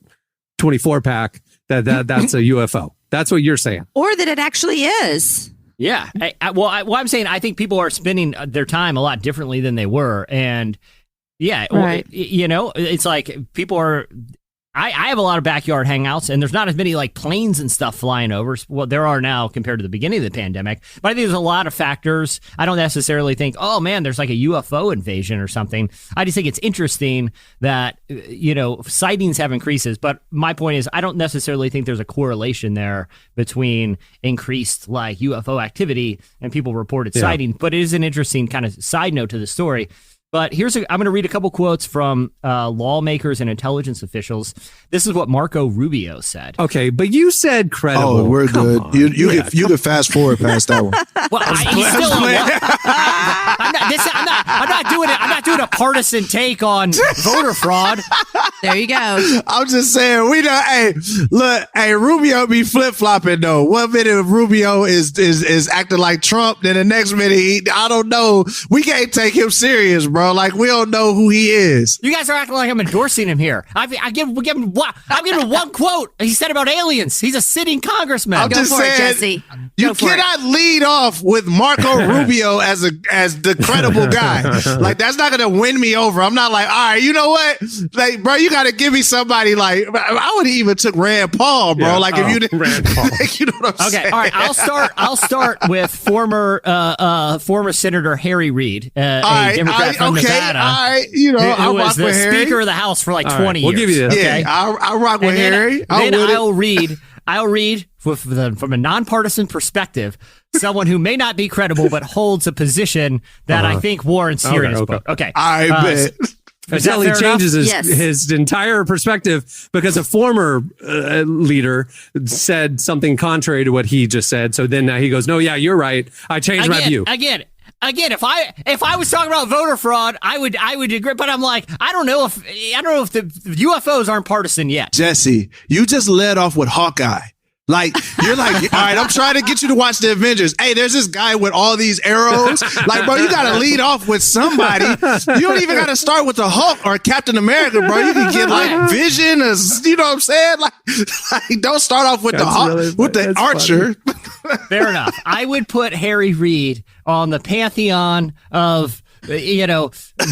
B: 24 pack, that's a UFO. That's what you're saying.
D: Or that it actually is.
C: Yeah. I'm saying I think people are spending their time a lot differently than they were. And yeah,
D: right.
C: It's like people are, I have a lot of backyard hangouts, and there's not as many like planes and stuff flying over. Well, there are now compared to the beginning of the pandemic. But I think there's a lot of factors. I don't necessarily think, oh man, there's like a UFO invasion or something. I just think it's interesting that, sightings have increases. But my point is, I don't necessarily think there's a correlation there between increased like UFO activity and people reported sightings. But it is an interesting kind of side note to the story. But I'm going to read a couple quotes from lawmakers and intelligence officials. This is what Marco Rubio said.
B: Okay, but you said credible.
E: Oh, we're good. You could fast forward past that one.
C: Well, I'm not doing it. I'm not doing a partisan take on voter fraud.
D: There you go.
E: I'm just saying, we know. Hey, Rubio be flip flopping though. One minute Rubio is acting like Trump, then the next minute I don't know. We can't take him serious, bro. Like we don't know who he is.
C: You guys are acting like I'm endorsing him here. I'm giving him one quote he said about aliens. He's a sitting congressman.
E: I'm just saying,
D: Jesse.
E: You cannot lead off with Marco Rubio as the credible guy. Like that's not gonna win me over. I'm not like, all right, you know what? Like, bro, you gotta give me somebody like I would even took Rand Paul, bro. Like if you didn't Rand Paul. Like, you know what I'm saying?
C: All right. I'll start with former Senator Harry Reid, a Democrat from Nevada.
E: All right,
C: who was the Speaker of the House for like 20 years.
B: We'll give you this.
E: Okay? Yeah, I'll rock with Harry.
C: I'll read from a nonpartisan perspective, someone who may not be credible but holds a position that I think warrants hearing his book. Okay,
E: I bet.
B: Until he changes his entire perspective because a former leader said something contrary to what he just said. So then now he goes, no, yeah, you're right. I changed my view.
C: Again, if I was talking about voter fraud, I would agree. But I'm like, I don't know if the UFOs aren't partisan yet.
E: Jesse, you just led off with Hawkeye. Like, you're like, all right, I'm trying to get you to watch the Avengers. Hey, there's this guy with all these arrows. Like, bro, you got to lead off with somebody. You don't even got to start with the Hulk or Captain America, bro. You can get like Vision, or, you know what I'm saying? Like don't start off with the Archer.
C: Fair enough. I would put Harry Reid on the pantheon of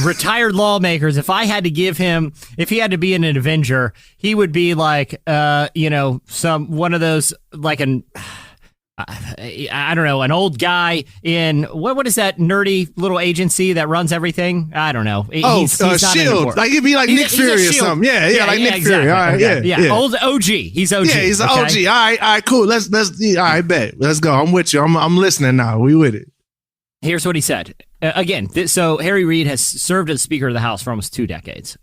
C: retired lawmakers. If I had to give him, if he had to be an Avenger, he would be like, one of those, like I don't know, an old guy in what is that nerdy little agency that runs everything? I don't know. He's
E: Shield. Like he'd be like Nick Fury or something. Yeah, like Nick Fury. All right, yeah.
C: Old OG. He's OG.
E: Yeah, he's an OG. All right, cool. Let's. All right, bet. Let's go. I'm with you. I'm listening now. We with it.
C: Here's what he said. So Harry Reid has served as Speaker of the House for almost 2 decades.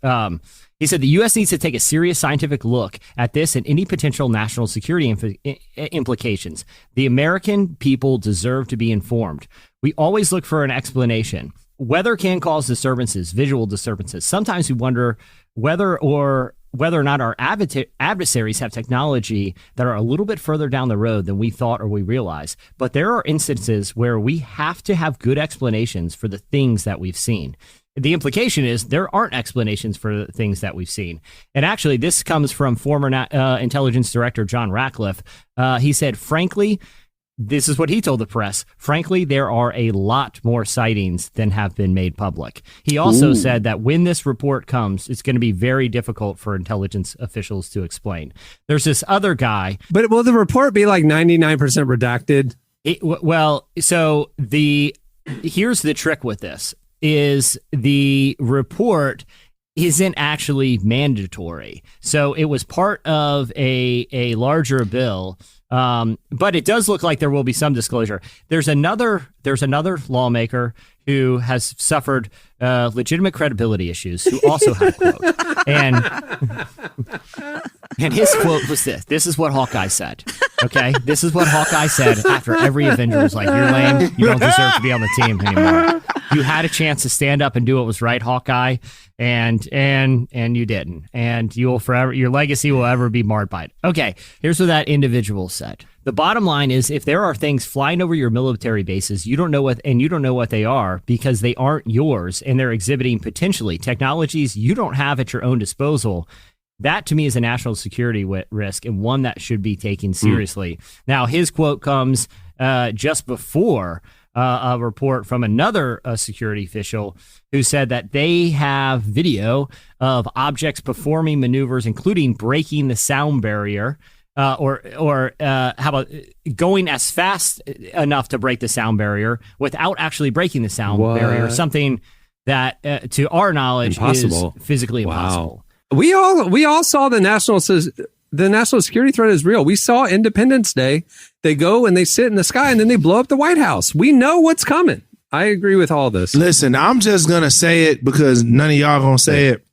C: He said the U.S. needs to take a serious scientific look at this and any potential national security implications. The American people deserve to be informed. We always look for an explanation. Weather can cause disturbances, visual disturbances. Sometimes we wonder whether or not our adversaries have technology that are a little bit further down the road than we thought or we realize. But there are instances where we have to have good explanations for the things that we've seen. The implication is there aren't explanations for the things that we've seen. And actually, this comes from former intelligence director John Ratcliffe. He said, frankly, this is what he told the press. Frankly, there are a lot more sightings than have been made public. He also said that when this report comes, it's going to be very difficult for intelligence officials to explain. There's this other guy.
B: But will the report be like 99% redacted?
C: Here's the trick with this, is the report isn't actually mandatory. So it was part of a larger bill. But it does look like there will be some disclosure. There's another lawmaker who has suffered legitimate credibility issues who also had a quote. And And his quote was this. This is what Hawkeye said. Okay? This is what Hawkeye said after every Avenger was like, you're lame. You don't deserve to be on the team anymore. You had a chance to stand up and do what was right, Hawkeye, and you didn't. And you will forever, your legacy will ever be marred by it. Okay, here's what that individual said. The bottom line is, if there are things flying over your military bases, you don't know what they are because they aren't yours, and they're exhibiting potentially technologies you don't have at your own disposal. That, to me, is a national security risk, and one that should be taken seriously. Now, his quote comes just before a report from another security official who said that they have video of objects performing maneuvers, including breaking the sound barrier, or how about going as fast enough to break the sound barrier without actually breaking the sound barrier, something that, to our knowledge, is physically impossible.
B: We all saw the national security threat is real. We saw Independence Day. They go and they sit in the sky and then they blow up the White House. We know what's coming. I agree with all this.
E: Listen, I'm just going to say it because none of y'all going to say it.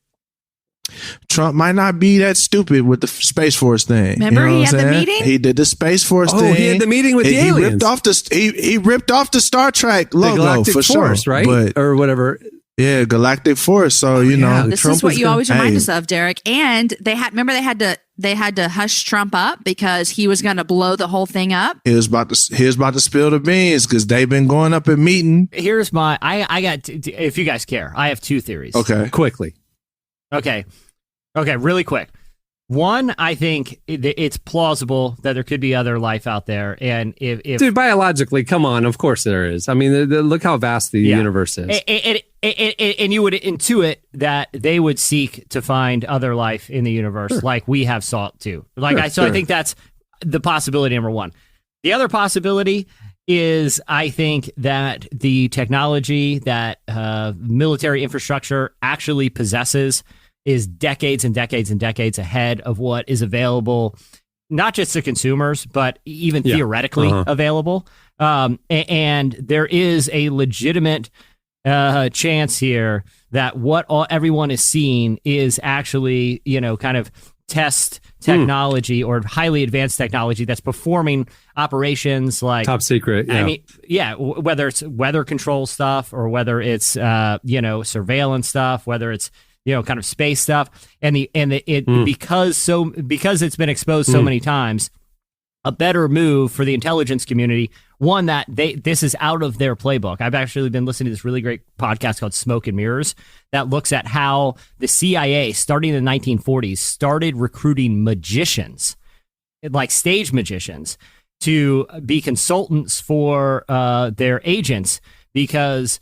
E: Trump might not be that stupid with the Space Force thing.
D: Remember, he had the meeting?
E: He did the Space Force thing.
B: Oh, he had the meeting with the aliens.
E: He ripped off the Star Trek logo,
B: the Galactic
E: for
B: Force,
E: sure.
B: Right?
E: But,
B: or whatever.
E: Yeah, Galactic Force. So, you know.
D: This
B: Trump
D: is what you always remind
E: hey.
D: us of, Derek. And they had to hush Trump up because he was going to blow the whole thing up.
E: He was about to spill the beans because they've been going up and meeting.
C: Here's my, I got, if you guys care, I have two theories.
E: Okay.
B: Quickly.
C: Okay, really quick. One, I think it's plausible that there could be other life out there, and if
B: dude, biologically, come on, of course there is. I mean, look how vast the universe is,
C: and you would intuit that they would seek to find other life in the universe, like we have sought to. I think that's the possibility number one. The other possibility is, I think that the technology that military infrastructure actually possesses is decades and decades and decades ahead of what is available, not just to consumers, but even theoretically available. And there is a legitimate chance here that what everyone is seeing is actually, kind of test technology or highly advanced technology that's performing operations like
B: top secret. Yeah.
C: I mean, whether it's weather control stuff or whether it's, surveillance stuff, whether it's, kind of space stuff, because it's been exposed so many times, a better move for the intelligence community. One that this is out of their playbook. I've actually been listening to this really great podcast called Smoke and Mirrors that looks at how the CIA, starting in the 1940s, started recruiting magicians, like stage magicians, to be consultants for their agents, because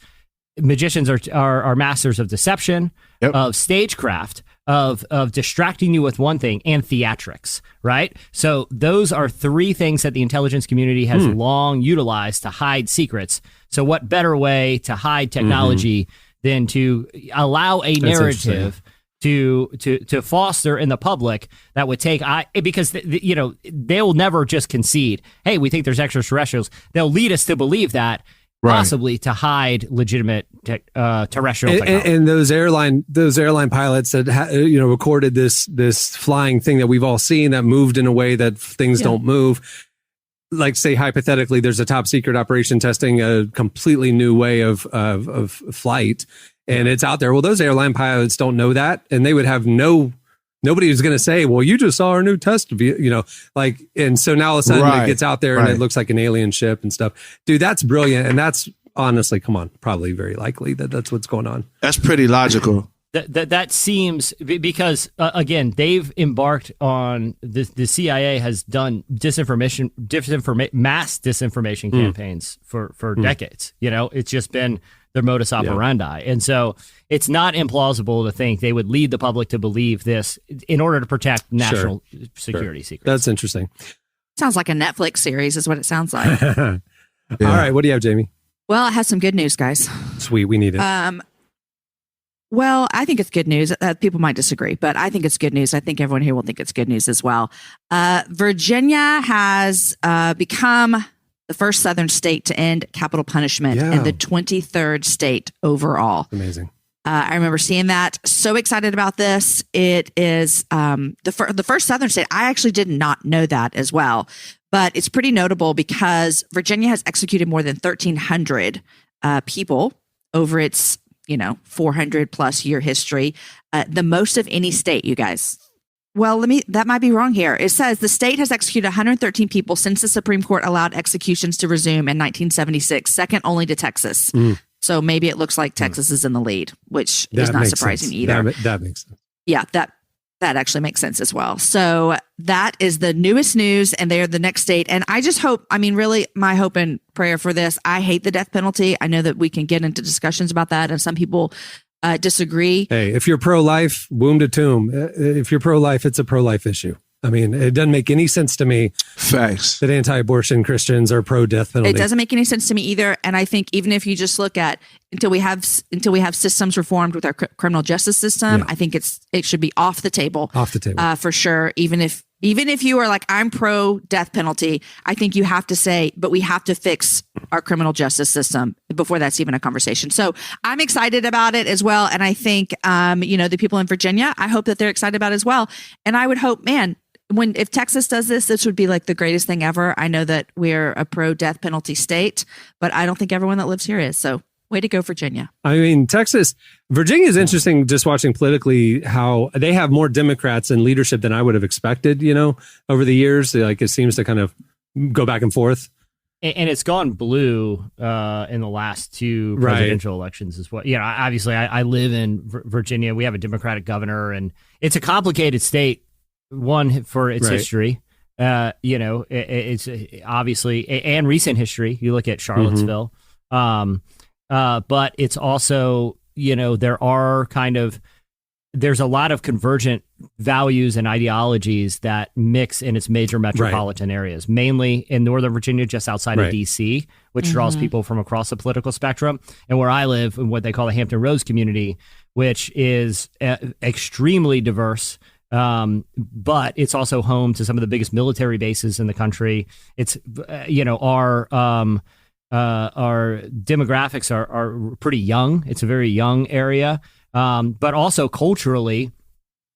C: magicians are masters of deception, of stagecraft, of distracting you with one thing, and theatrics, right? So those are three things that the intelligence community has long utilized to hide secrets. So what better way to hide technology than to allow a narrative to foster in the public that would take, because they'll never just concede, hey, we think there's extraterrestrials. They'll lead us to believe that, possibly to hide legitimate terrestrial technology.
B: And those airline pilots that recorded this flying thing that we've all seen that moved in a way that things don't move. Like, say hypothetically, there's a top secret operation testing a completely new way of flight, and it's out there. Well, those airline pilots don't know that, and they would have nobody was going to say, well, you just saw our new test, and so now all of a sudden it gets out there and it looks like an alien ship and stuff. Dude, that's brilliant. And that's honestly, probably very likely that's what's going on.
E: That's pretty logical.
C: That seems, because again, they've embarked on the CIA has done mass disinformation campaigns for decades. It's just been their modus operandi. And so it's not implausible to think they would lead the public to believe this in order to protect national security secrets.
B: That's interesting.
D: Sounds like a Netflix series is what it sounds like.
B: All right. What do you have, Jamie?
D: Well, I have some good news, guys.
B: Sweet. We need it.
D: Well, I think it's good news. People might disagree, but I think it's good news. I think everyone here will think it's good news as well. Virginia has become the first Southern state to end capital punishment and the 23rd state overall.
B: Amazing.
D: I remember seeing that. So excited about this. It is the first Southern state. I actually did not know that as well, but it's pretty notable because Virginia has executed more than 1,300 people over its 400 plus year history, the most of any state, you guys. Well, that might be wrong here. It says the state has executed 113 people since the Supreme Court allowed executions to resume in 1976, second only to Texas. So maybe it looks like Texas is in the lead, which is not surprising either.
B: That makes sense.
D: Yeah, that actually makes sense as well. So that is the newest news, and they're the next state. And I just hope, really, my hope and prayer for this, I hate the death penalty. I know that we can get into discussions about that, and some people disagree.
B: Hey, if you're pro-life, womb to tomb. If you're pro-life, it's a pro-life issue. It doesn't make any sense to me.
E: Facts.
B: That anti-abortion Christians are pro-death penalty.
D: It doesn't make any sense to me either. And I think even if you just look at until we have systems reformed with our criminal justice system, I think it should be off the table.
B: Off the table.
D: For sure. Even if you are like, I'm pro death penalty, I think you have to say, but we have to fix our criminal justice system before that's even a conversation. So I'm excited about it as well. And I think, the people in Virginia, I hope that they're excited about it as well. And I would hope, man, if Texas does this would be like the greatest thing ever. I know that we're a pro death penalty state, but I don't think everyone that lives here is. So way to go, Virginia.
B: Virginia is interesting just watching politically how they have more Democrats in leadership than I would have expected, over the years. Like it seems to kind of go back and forth.
C: And it's gone blue in the last two presidential elections as well. Obviously I live in Virginia. We have a Democratic governor, and it's a complicated state. One, for its history, it's obviously and recent history. You look at Charlottesville, but it's also, there's a lot of convergent values and ideologies that mix in its major metropolitan areas, mainly in Northern Virginia, just outside of D.C., which draws people from across the political spectrum. And where I live, in what they call the Hampton Roads community, which is extremely diverse. But it's also home to some of the biggest military bases in the country. It's, our demographics are pretty young. It's a very young area. But also culturally,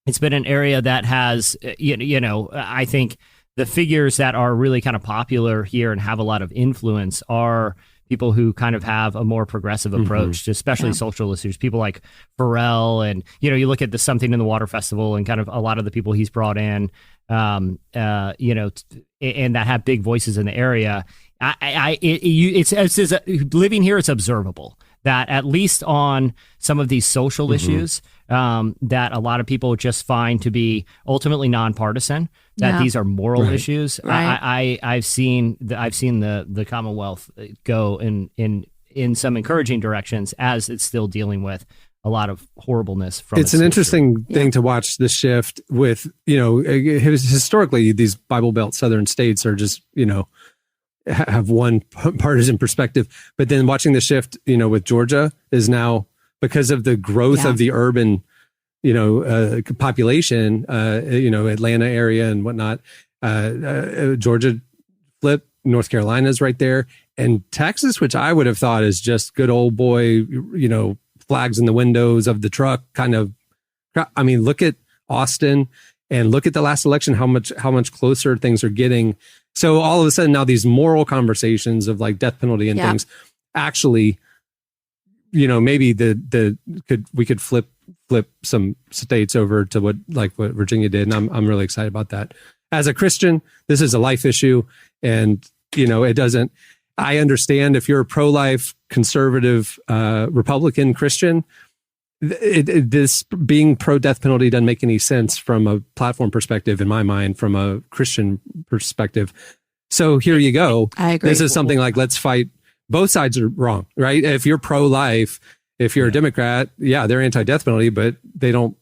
C: it's been an area that has, I think the figures that are really kind of popular here and have a lot of influence are people who kind of have a more progressive approach to especially social issues, people like Pharrell. And, you look at the Something in the Water Festival and kind of a lot of the people he's brought in, and that have big voices in the area. It's living here, it's observable that at least on some of these social issues, that a lot of people just find to be ultimately nonpartisan, that these are moral issues. I've seen the Commonwealth go in some encouraging directions as it's still dealing with a lot of horribleness from
B: it's an interesting thing to watch the shift with, historically these Bible Belt Southern states are just, have one partisan perspective, but then watching the shift, with Georgia is now because of the growth of the urban, population, Atlanta area and whatnot, Georgia flip, North Carolina's right there, and Texas, which I would have thought is just good old boy, flags in the windows of the truck kind of. I mean, look at Austin and look at the last election, how much closer things are getting. So all of a sudden now these moral conversations of like death penalty and things actually, maybe we could flip some states over to what Virginia did. And I'm really excited about that. As a Christian, this is a life issue. And, I understand if you're a pro-life, conservative, Republican Christian, this being pro-death penalty doesn't make any sense from a platform perspective, in my mind, from a Christian perspective. So here you go.
D: I agree.
B: This is something like, let's fight. Both sides are wrong, right? If you're pro-life, if you're a Democrat, they're anti-death penalty, but they don't,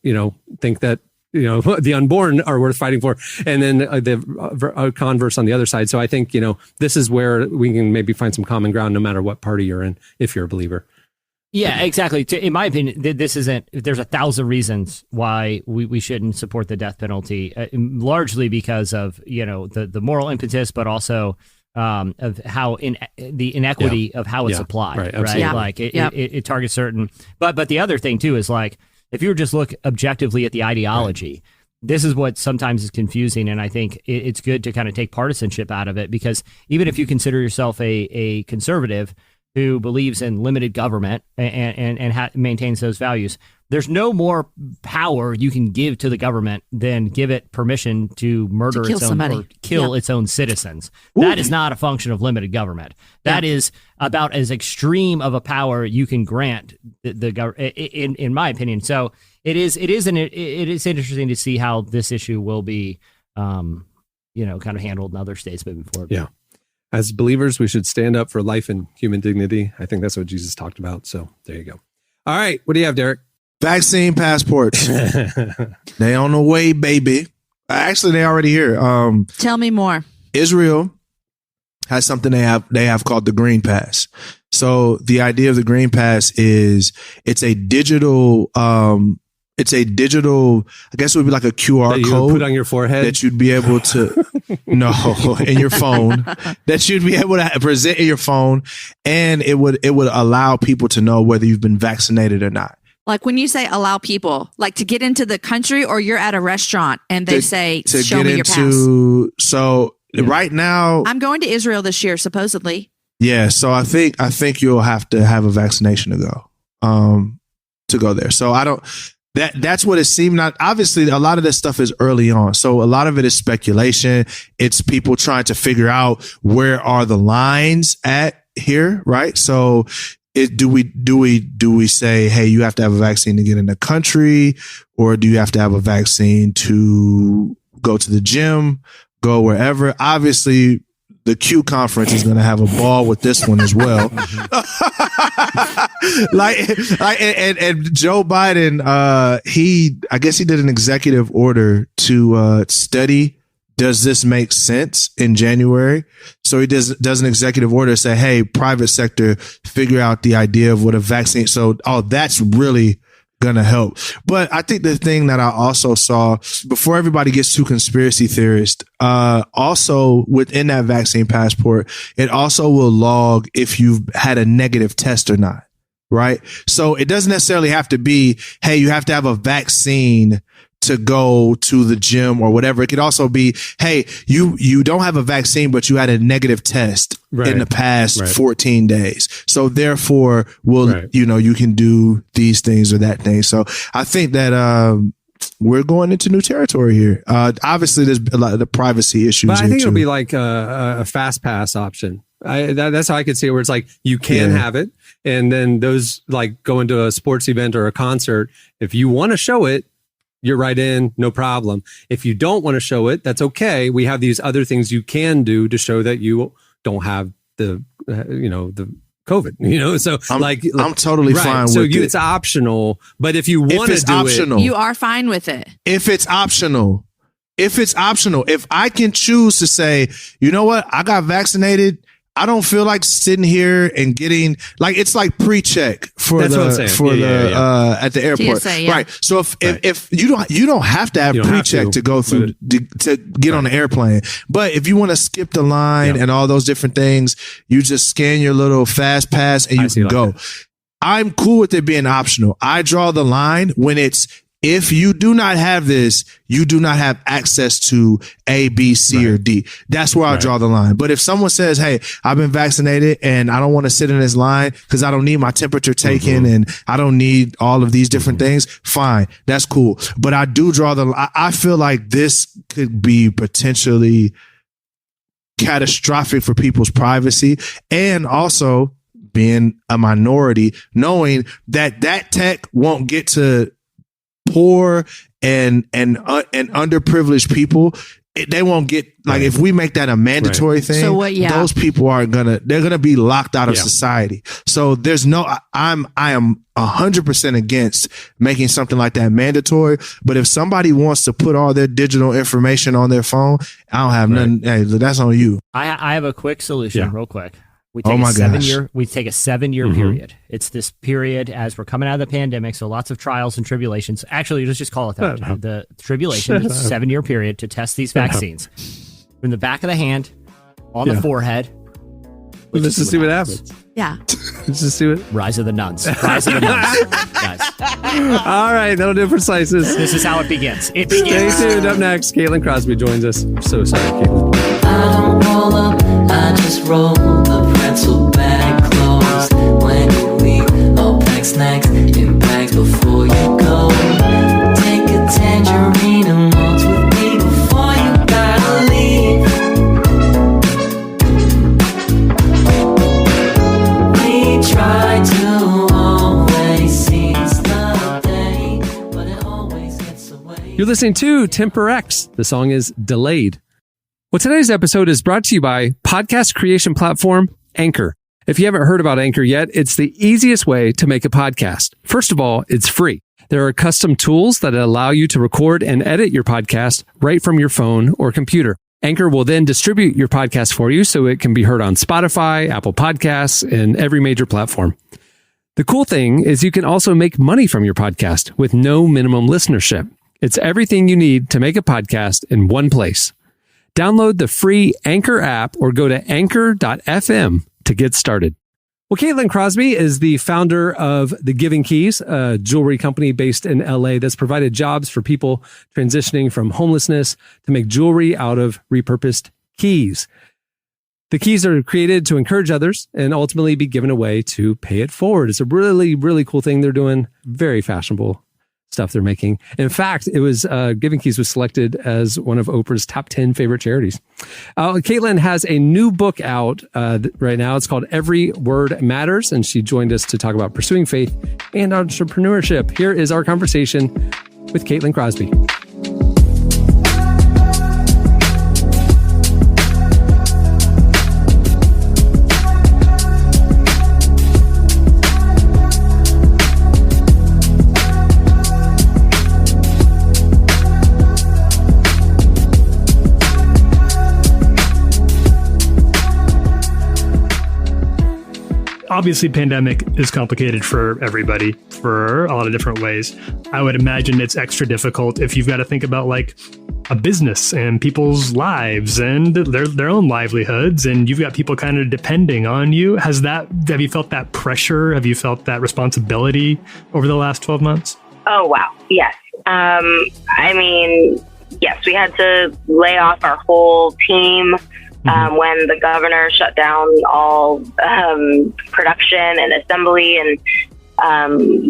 B: think that, the unborn are worth fighting for. And then the converse on the other side. So I think, this is where we can maybe find some common ground no matter what party you're in, if you're a believer.
C: Yeah, exactly. In my opinion, there's 1,000 reasons why we shouldn't support the death penalty, largely because of, the moral impetus, but also of how the inequity of how it's applied. Right.
D: Yeah.
C: Like it targets certain. But the other thing too is like if you were just look objectively at the ideology. This is what sometimes is confusing, and I think it's good to kind of take partisanship out of it, because even if you consider yourself a conservative who believes in limited government and maintains those values, there's no more power you can give to the government than give it permission to murder its own or kill its own citizens. Ooh. That is not a function of limited government. That is about as extreme of a power you can grant the government, in my opinion. So it is interesting to see how this issue will be, kind of handled in other states moving forward.
B: Yeah. As believers, we should stand up for life and human dignity. I think that's what Jesus talked about. So there you go. All right. What do you have, Derek?
E: Vaccine passports. They on the way, baby. Actually, they already here.
D: Tell me more. Israel
E: has something they have called the Green Pass. So the idea of the Green Pass is it's a digital, I guess it would be like a QR
B: that you
E: code
B: put on your forehead
E: that you'd be able to, in your phone, that you'd be able to present in your phone. And it would allow people to know whether you've been vaccinated or not.
D: Like when you say allow people, like to get into the country, or you're at a restaurant and they say, show me your pass.
E: So right now,
D: I'm going to Israel this year, supposedly.
E: Yeah. So I think you'll have to have a vaccination to go there. So that's what it seemed. Not obviously a lot of this stuff is early on. So a lot of it is speculation. It's people trying to figure out where are the lines at here. Right. So do we say, hey, you have to have a vaccine to get in the country, or do you have to have a vaccine to go to the gym, go wherever? Obviously, the Q conference is going to have a ball with this one as well. and Joe Biden, I guess he did an executive order to study, does this make sense in January? So he does an executive order say, hey, private sector, figure out the idea of what a vaccine. So, that's really going to help. But I think the thing that I also saw, before everybody gets too conspiracy theorist, also within that vaccine passport, it also will log if you've had a negative test or not. Right. So it doesn't necessarily have to be, hey, you have to have a vaccine to go to the gym or whatever. It could also be, hey, you don't have a vaccine, but you had a negative test in the past 14 days. So therefore, you can do these things or that thing. So I think that we're going into new territory here. Obviously, there's a lot of the privacy issues.
B: But I think it'll be like a fast pass option. That's how I could see it, where it's like you can have it. And then those like going to a sports event or a concert, if you want to show it, you're right in, no problem. If you don't want to show it, that's okay. We have these other things you can do to show that you don't have the COVID, so
E: I'm totally fine with it.
B: It's optional, but if you want to do it,
D: you are fine with it.
E: If it's optional, if I can choose to say, you know what, I got vaccinated, I don't feel like sitting here and getting it's like pre-check at the airport,
D: TSA,
E: right? So if you don't have to have pre-check to go through to get on the airplane, but if you want to skip the line and all those different things, you just scan your little fast pass and you can go. I'm cool with it being optional. I draw the line when it's, if you do not have this, you do not have access to A, B, C, or D. That's where I draw the line. But if someone says, hey, I've been vaccinated and I don't want to sit in this line because I don't need my temperature taken and I don't need all of these different things, fine. That's cool. But I do draw the line. I feel like this could be potentially catastrophic for people's privacy, and also being a minority, knowing that tech won't get to poor and underprivileged people. They won't get, if we make that a mandatory thing, those people they're gonna be locked out of society. So there's I am 100% against making something like that mandatory. But if somebody wants to put all their digital information on their phone, I don't have nothing. Hey, that's on you.
C: I have a quick solution, real quick. We take a 7-year period. It's this period as we're coming out of the pandemic, so lots of trials and tribulations. Actually, let's just call it that. The tribulation is a 7-year period to test these vaccines. From the back of the hand, on the forehead.
B: Let's just see what happens.
D: Yeah.
B: Let's just see what.
C: Rise of the Nuns. Rise of the Nuns. Guys.
B: All right, that'll do it for Slices.
C: This is how it begins. It
B: Stay
C: begins.
B: tuned. Up next, Caitlin Crosby joins us. I'm so sorry, Caitlin.
I: I don't roll up, I just roll the pretzel bag closed. When you leave, I'll pack snacks in bags before you go. Take a tangerine and waltz with me before you gotta leave. We try to always seize the day, but it always gets away.
B: You're listening to Temper X. The song is Delayed. Well, today's episode is brought to you by podcast creation platform Anchor. If you haven't heard about Anchor yet, it's the easiest way to make a podcast. First of all, it's free. There are custom tools that allow you to record and edit your podcast right from your phone or computer. Anchor will then distribute your podcast for you so it can be heard on Spotify, Apple Podcasts, and every major platform. The cool thing is you can also make money from your podcast with no minimum listenership. It's everything you need to make a podcast in one place. Download the free Anchor app or go to anchor.fm to get started. Well, Caitlin Crosby is the founder of The Giving Keys, a jewelry company based in LA that's provided jobs for people transitioning from homelessness to make jewelry out of repurposed keys. The keys are created to encourage others and ultimately be given away to pay it forward. It's a really, really cool thing they're doing. Very fashionable stuff they're making. In fact, it was Giving Keys was selected as one of Oprah's top 10 favorite charities. Caitlin has a new book out right now. It's called Every Word Matters, and she joined us to talk about pursuing faith and entrepreneurship. Here is our conversation with Caitlin Crosby.
G: Obviously, pandemic is complicated for everybody for a lot of different ways. I would imagine it's extra difficult if you've got to think about like a business and people's lives and their own livelihoods, and you've got people kind of depending on you. Have you felt that pressure? Have you felt that responsibility over the last 12 months?
J: Oh, wow. Yes. Yes, we had to lay off our whole team. When the governor shut down all production and assembly, and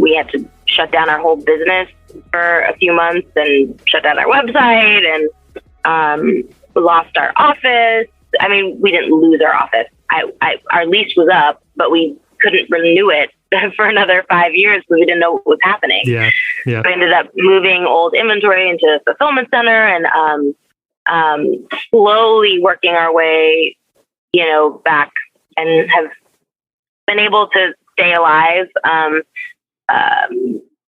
J: we had to shut down our whole business for a few months and shut down our website, and lost our office. I mean, we didn't lose our office. Our lease was up, but we couldn't renew it for another 5 years because we didn't know what was happening.
G: Yeah.
J: We ended up moving old inventory into a fulfillment center, and slowly working our way, back, and have been able to stay alive.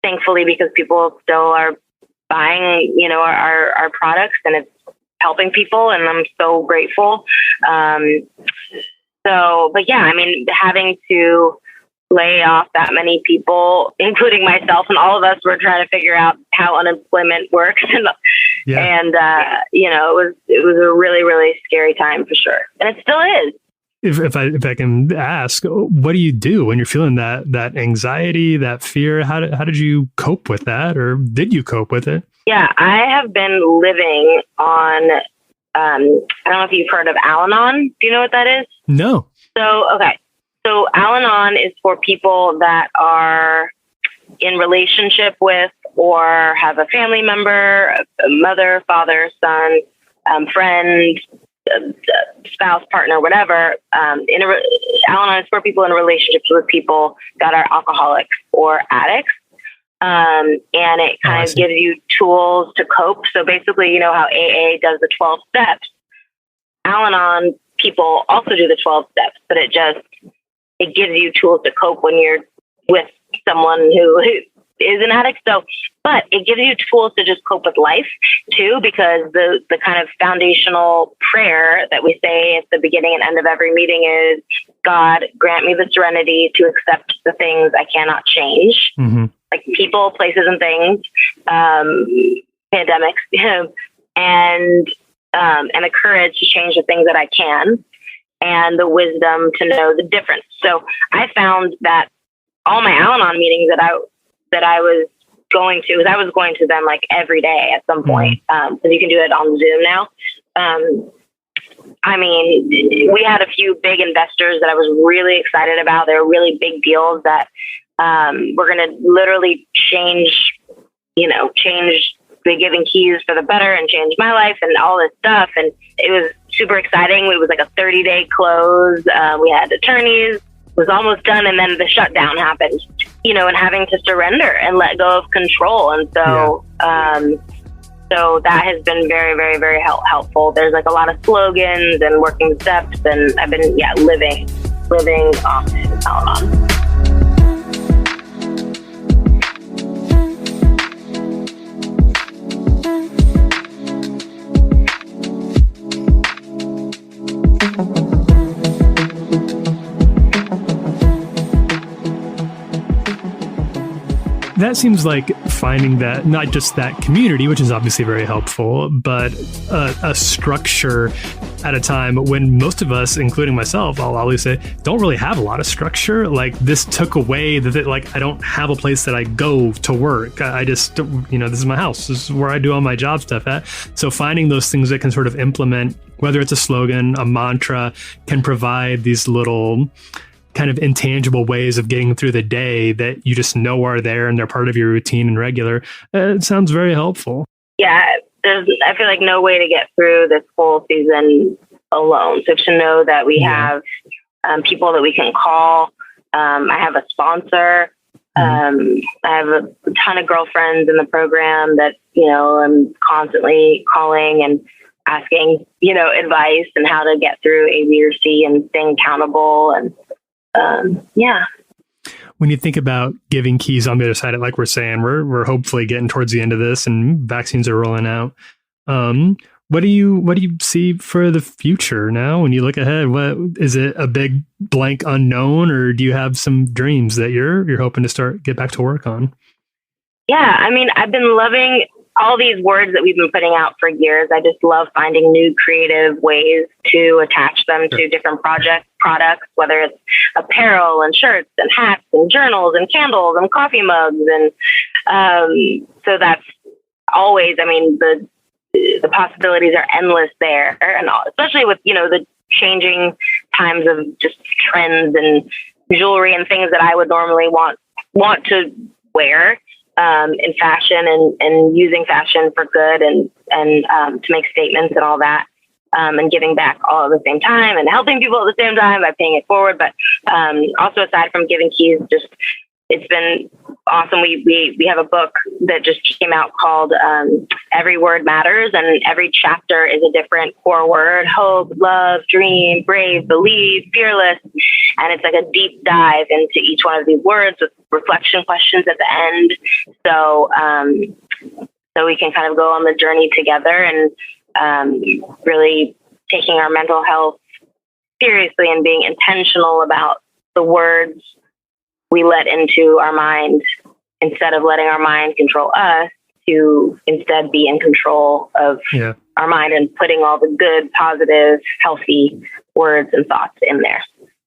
J: Thankfully, because people still are buying, our products, and it's helping people, and I'm so grateful. But yeah, having to lay off that many people, including myself, and all of us were trying to figure out how unemployment works. And it was a really, really scary time for sure. And it still is.
G: If I can ask, what do you do when you're feeling that anxiety, that fear? How did you cope with that, or did you cope with it?
J: Yeah, I have been living on, I don't know if you've heard of Al-Anon. Do you know what that is?
G: No.
J: So Al-Anon is for people that are in relationship with or have a family member, a mother, father, son, friend, spouse, partner, whatever. Al-Anon is for people in relationships with people that are alcoholics or addicts. And it kind of gives you tools to cope. So basically, you know how AA does the 12 steps. Al-Anon people also do the 12 steps, but it gives you tools to cope when you're with someone who is an addict. But it gives you tools to just cope with life too, because the kind of foundational prayer that we say at the beginning and end of every meeting is, God, grant me the serenity to accept the things I cannot change. Mm-hmm. Like people, places, and things, pandemics, and the courage to change the things that I can. and the wisdom to know the difference. So I found that all my Al-Anon meetings that I was going to, because I was going to them like every day at some point, because you can do it on Zoom now. I mean, we had a few big investors that I was really excited about. They were really big deals that were going to literally change the Giving Keys for the better and change my life and all this stuff. And it was super exciting. It was like a 30-day close. We had attorneys. It was almost done. And then the shutdown happened, and having to surrender and let go of control. And so, so that has been very, very, very helpful. There's like a lot of slogans and working steps, and I've been, living off Al-Anon.
G: That seems like finding that, not just that community, which is obviously very helpful, but a structure at a time when most of us, including myself, I'll always say, don't really have a lot of structure. Like this took away I don't have a place that I go to work. I just, this is my house. This is where I do all my job stuff at. So finding those things that can sort of implement, whether it's a slogan, a mantra, can provide these little kind of intangible ways of getting through the day that you just know are there and they're part of your routine and regular. It sounds very helpful.
J: Yeah, I feel like no way to get through this whole season alone. So to know that we have people that we can call. I have a sponsor. I have a ton of girlfriends in the program that, I'm constantly calling and asking, advice and how to get through A, B, or C and staying accountable. And
G: when you think about Giving Keys on the other side, like we're saying, we're hopefully getting towards the end of this and vaccines are rolling out. What do you see for the future now? When you look ahead, what is it, a big blank unknown, or do you have some dreams that you're hoping to get back to work on?
J: Yeah, I mean, I've been loving all these words that we've been putting out for years. I just love finding new creative ways to attach them to different products, whether it's apparel and shirts and hats and journals and candles and coffee mugs. And so that's always, I mean, the possibilities are endless there. And especially with, the changing times of just trends and jewelry and things that I would normally want to wear. In fashion and using fashion for good and to make statements and all that, and giving back all at the same time and helping people at the same time by paying it forward. But also aside from Giving Keys, just it's been awesome. We have a book that just came out called Every Word Matters, and every chapter is a different core word: hope, love, dream, brave, believe, fearless. And it's like a deep dive into each one of these words with reflection questions at the end. So we can kind of go on the journey together and really taking our mental health seriously and being intentional about the words we let into our mind, instead of letting our mind control us, to instead be in control of our mind and putting all the good, positive, healthy words and thoughts in there.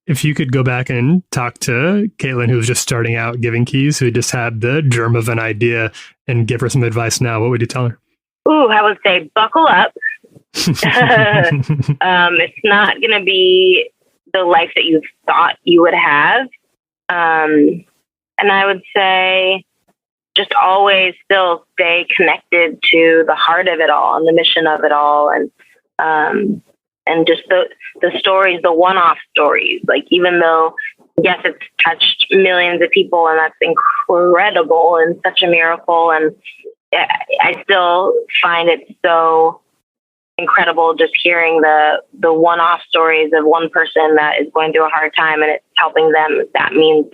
G: If you could go back and talk to Caitlin, who was just starting out Giving Keys, who just had the germ of an idea, and give her some advice now, what would you tell her?
J: Ooh, I would say buckle up. It's not going to be the life that you thought you would have. And I would say just always still stay connected to the heart of it all and the mission of it all. And just the stories, the one-off stories, like, even though, yes, it's touched millions of people and that's incredible and such a miracle. And I still find it so incredible just hearing the one-off stories of one person that is going through a hard time and it's helping them. That means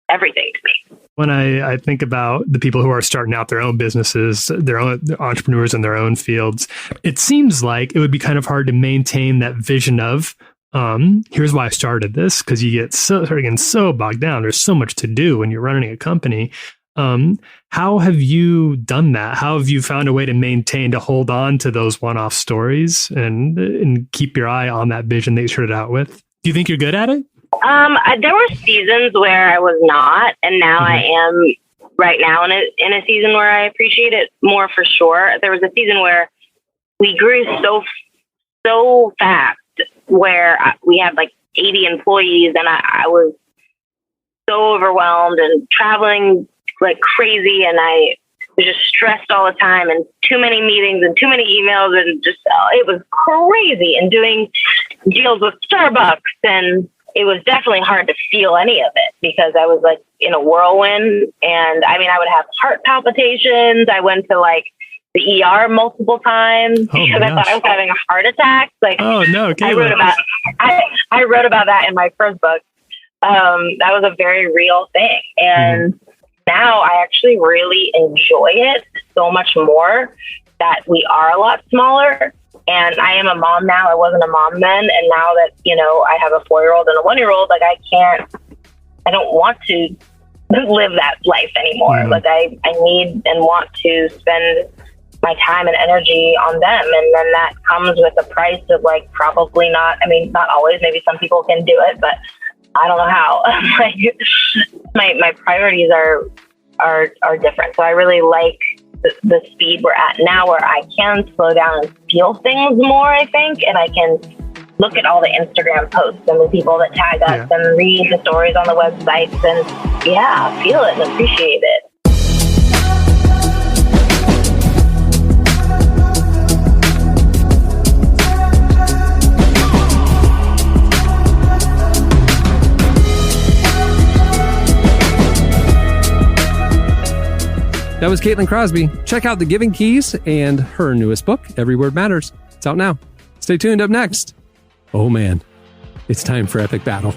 J: everything to me.
G: When I think about the people who are starting out their own businesses, their own entrepreneurs in their own fields, it seems like it would be kind of hard to maintain that vision of, here's why I started this, because you get so bogged down. There's so much to do when you're running a company. How have you done that? How have you found a way to hold on to those one-off stories and keep your eye on that vision that you started out with? Do you think you're good at it?
J: There were seasons where I was not, and now I am right now in a season where I appreciate it more for sure. There was a season where we grew so fast, where we had like 80 employees, and I was so overwhelmed and traveling like crazy, and I was just stressed all the time, and too many meetings and too many emails, and just it was crazy, and doing deals with Starbucks, and it was definitely hard to feel any of it because I was like in a whirlwind, and I mean I would have heart palpitations. I went to like the ER multiple times because I thought I was having a heart attack. Like,
G: oh no,
J: I wrote about that in my first book. That was a very real thing, and now I actually really enjoy it so much more that we are a lot smaller. And I am a mom now. I wasn't a mom then, and now that I have a 4-year-old and a 1-year-old, like I don't want to live that life anymore. Like I need and want to spend my time and energy on them. And then that comes with a price of like, probably not, I mean, not always, maybe some people can do it, but I don't know how. Like my priorities are different. So I really like the speed we're at now, where I can slow down and feel things more, I think, and I can look at all the Instagram posts and the people that tag us and read the stories on the websites and feel it and appreciate it.
B: That was Caitlin Crosby. Check out The Giving Keys and her newest book, Every Word Matters. It's out now. Stay tuned. Up next, oh man, it's time for Epic Battle.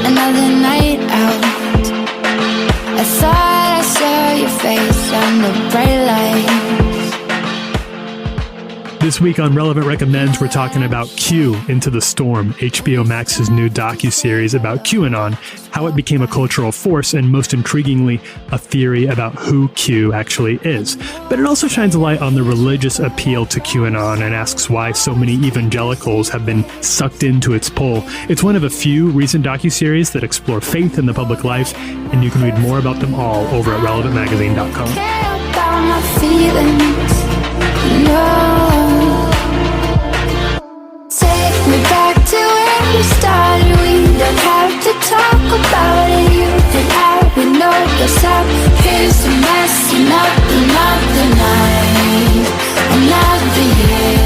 F: Another night out. I thought I saw your face on the bright lights.
G: This week on Relevant Recommends, we're talking about Q, Into the Storm, HBO Max's new docuseries about QAnon, how it became a cultural force, and most intriguingly, a theory about who Q actually is. But it also shines a light on the religious appeal to QAnon and asks why so many evangelicals have been sucked into its pull. It's one of a few recent docuseries that explore faith in the public life, and you can read more about them all over at relevantmagazine.com.
F: Care about my feelings, no. Take me back to where we started. We don't have to talk about it. You and I, we know what's up. Here's a mess, another night, another year,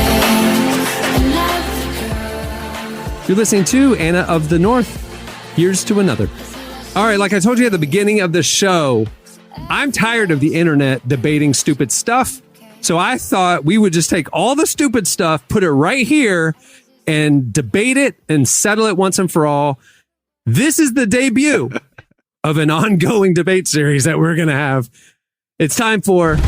F: another girl.
B: You're listening to Anna of the North. Here's to another. All right, like I told you at the beginning of the show, I'm tired of the internet debating stupid stuff. So I thought we would just take all the stupid stuff, put it right here, and debate it and settle it once and for all. This is the debut of an ongoing debate series that we're going to have. It's time for Epic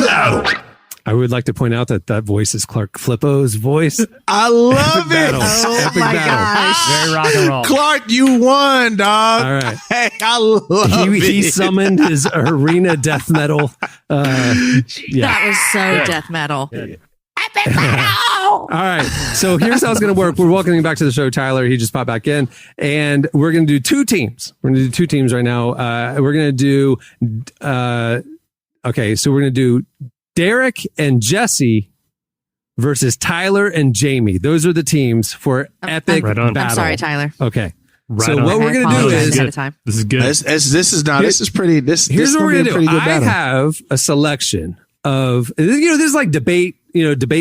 B: Battle. I would like to point out that voice is Clark Flippo's voice.
E: I love it.
D: Oh
B: Epic
D: my
B: battle.
D: gosh.
C: Very rock and roll.
E: Clark, you won, dog.
B: All right.
E: Hey, I love it.
B: He summoned his arena death metal.
D: That was so death metal. Epic battle!
B: All right. So here's how it's going to work. We're welcoming back to the show Tyler. He just popped back in. And we're going to do two teams. We're going to do two teams right now. We're going to do... okay, so we're going to do Derek and Jesse versus Tyler and Jamie. Those are the teams for Epic Battle.
D: I'm sorry, Tyler.
B: Okay.
G: Right
B: so
G: on.
B: what we're going to do is...
G: This is good.
E: This is pretty...
B: Here's what we're going to do. I
E: battle.
B: have a selection of... there's like debate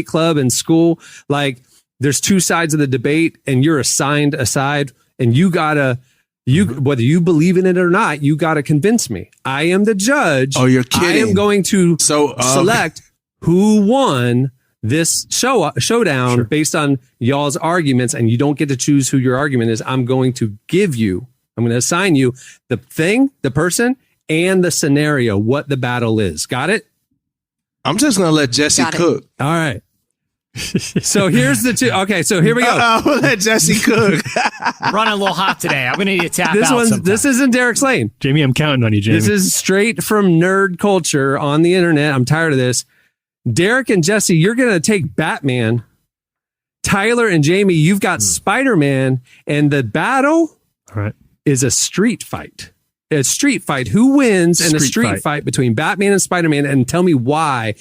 B: club in school. Like there's two sides of the debate and you're assigned a side and you gotta... whether you believe in it or not, you got to convince me. I am the judge.
E: Oh, you're kidding.
B: I am going to select who won this showdown based on y'all's arguments, and you don't get to choose who your argument is. I'm going to assign you the thing, the person, and the scenario, what the battle is. Got it?
E: I'm just going to let Jesse cook.
B: All right. So here's the two. Okay, so here we go.
E: We'll let Jesse cook.
C: Running a little hot today. I'm going to need to tap out.
B: This isn't Derek's lane.
G: Jamie, I'm counting on you, Jamie.
B: This is straight from nerd culture on the internet. I'm tired of this. Derek and Jesse, you're going to take Batman. Tyler and Jamie, you've got Spider-Man, and the battle is a street fight. A street fight. Who wins in a street fight between Batman and Spider-Man? And tell me why.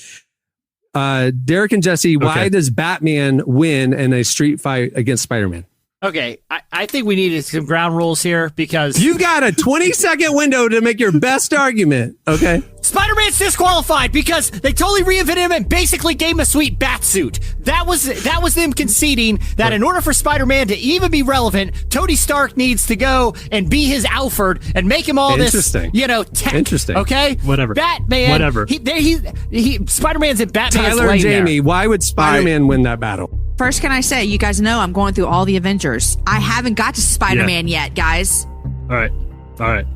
B: Derek and Jesse, why does Batman win in a street fight against Spider-Man?
C: Okay, I think we needed some ground rules here because
B: you've got a 20-second window to make your best argument. Okay,
C: Spider-Man's disqualified because they totally reinvented him and basically gave him a sweet bat suit. That was them conceding that in order for Spider-Man to even be relevant, Tony Stark needs to go and be his Alfred and make him all this, tech.
B: Interesting.
C: Okay,
G: whatever.
C: Batman.
G: Whatever.
C: Spider-Man's in Batman's
B: Tyler and Jamie,
C: there.
B: why would Spider-Man win that battle?
D: First, can I say, you guys know I'm going through all the Avengers. I haven't got to Spider-Man yet, guys.
G: All right.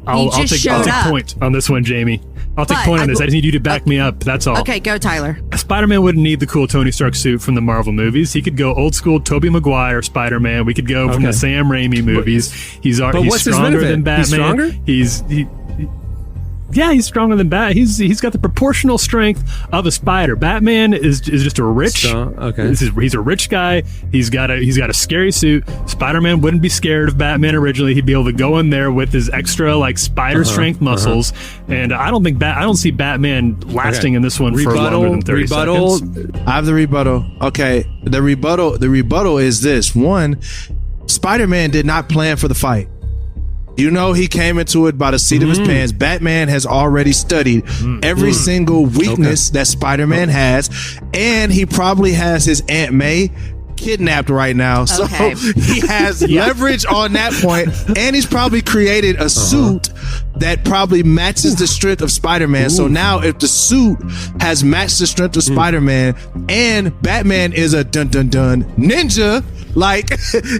G: I'll take point on this one, Jamie. I'll take point on this. I just need you to back me up. That's all.
D: Okay, go, Tyler.
G: Spider-Man wouldn't need the cool Tony Stark suit from the Marvel movies. He could go old school Tobey Maguire Spider-Man. We could go from the Sam Raimi movies. He's stronger than Batman.
B: He's stronger?
G: He's stronger than Bat. He's got the proportional strength of a spider. Batman is just a rich. He's a rich guy. He's got a scary suit. Spider-Man wouldn't be scared of Batman originally. He'd be able to go in there with his extra spider strength muscles. And I don't see Batman lasting in this one for longer than 30 seconds.
E: I have the rebuttal. Okay, the rebuttal is this: one, Spider-Man did not plan for the fight. You know, he came into it by the seat of his pants. Batman has already studied every single weakness that Spider-Man has, and he probably has his Aunt May kidnapped right now. So he has leverage on that point, and he's probably created a suit that probably matches the strength of Spider-Man. So now if the suit has matched the strength of Spider-Man and Batman is a ninja,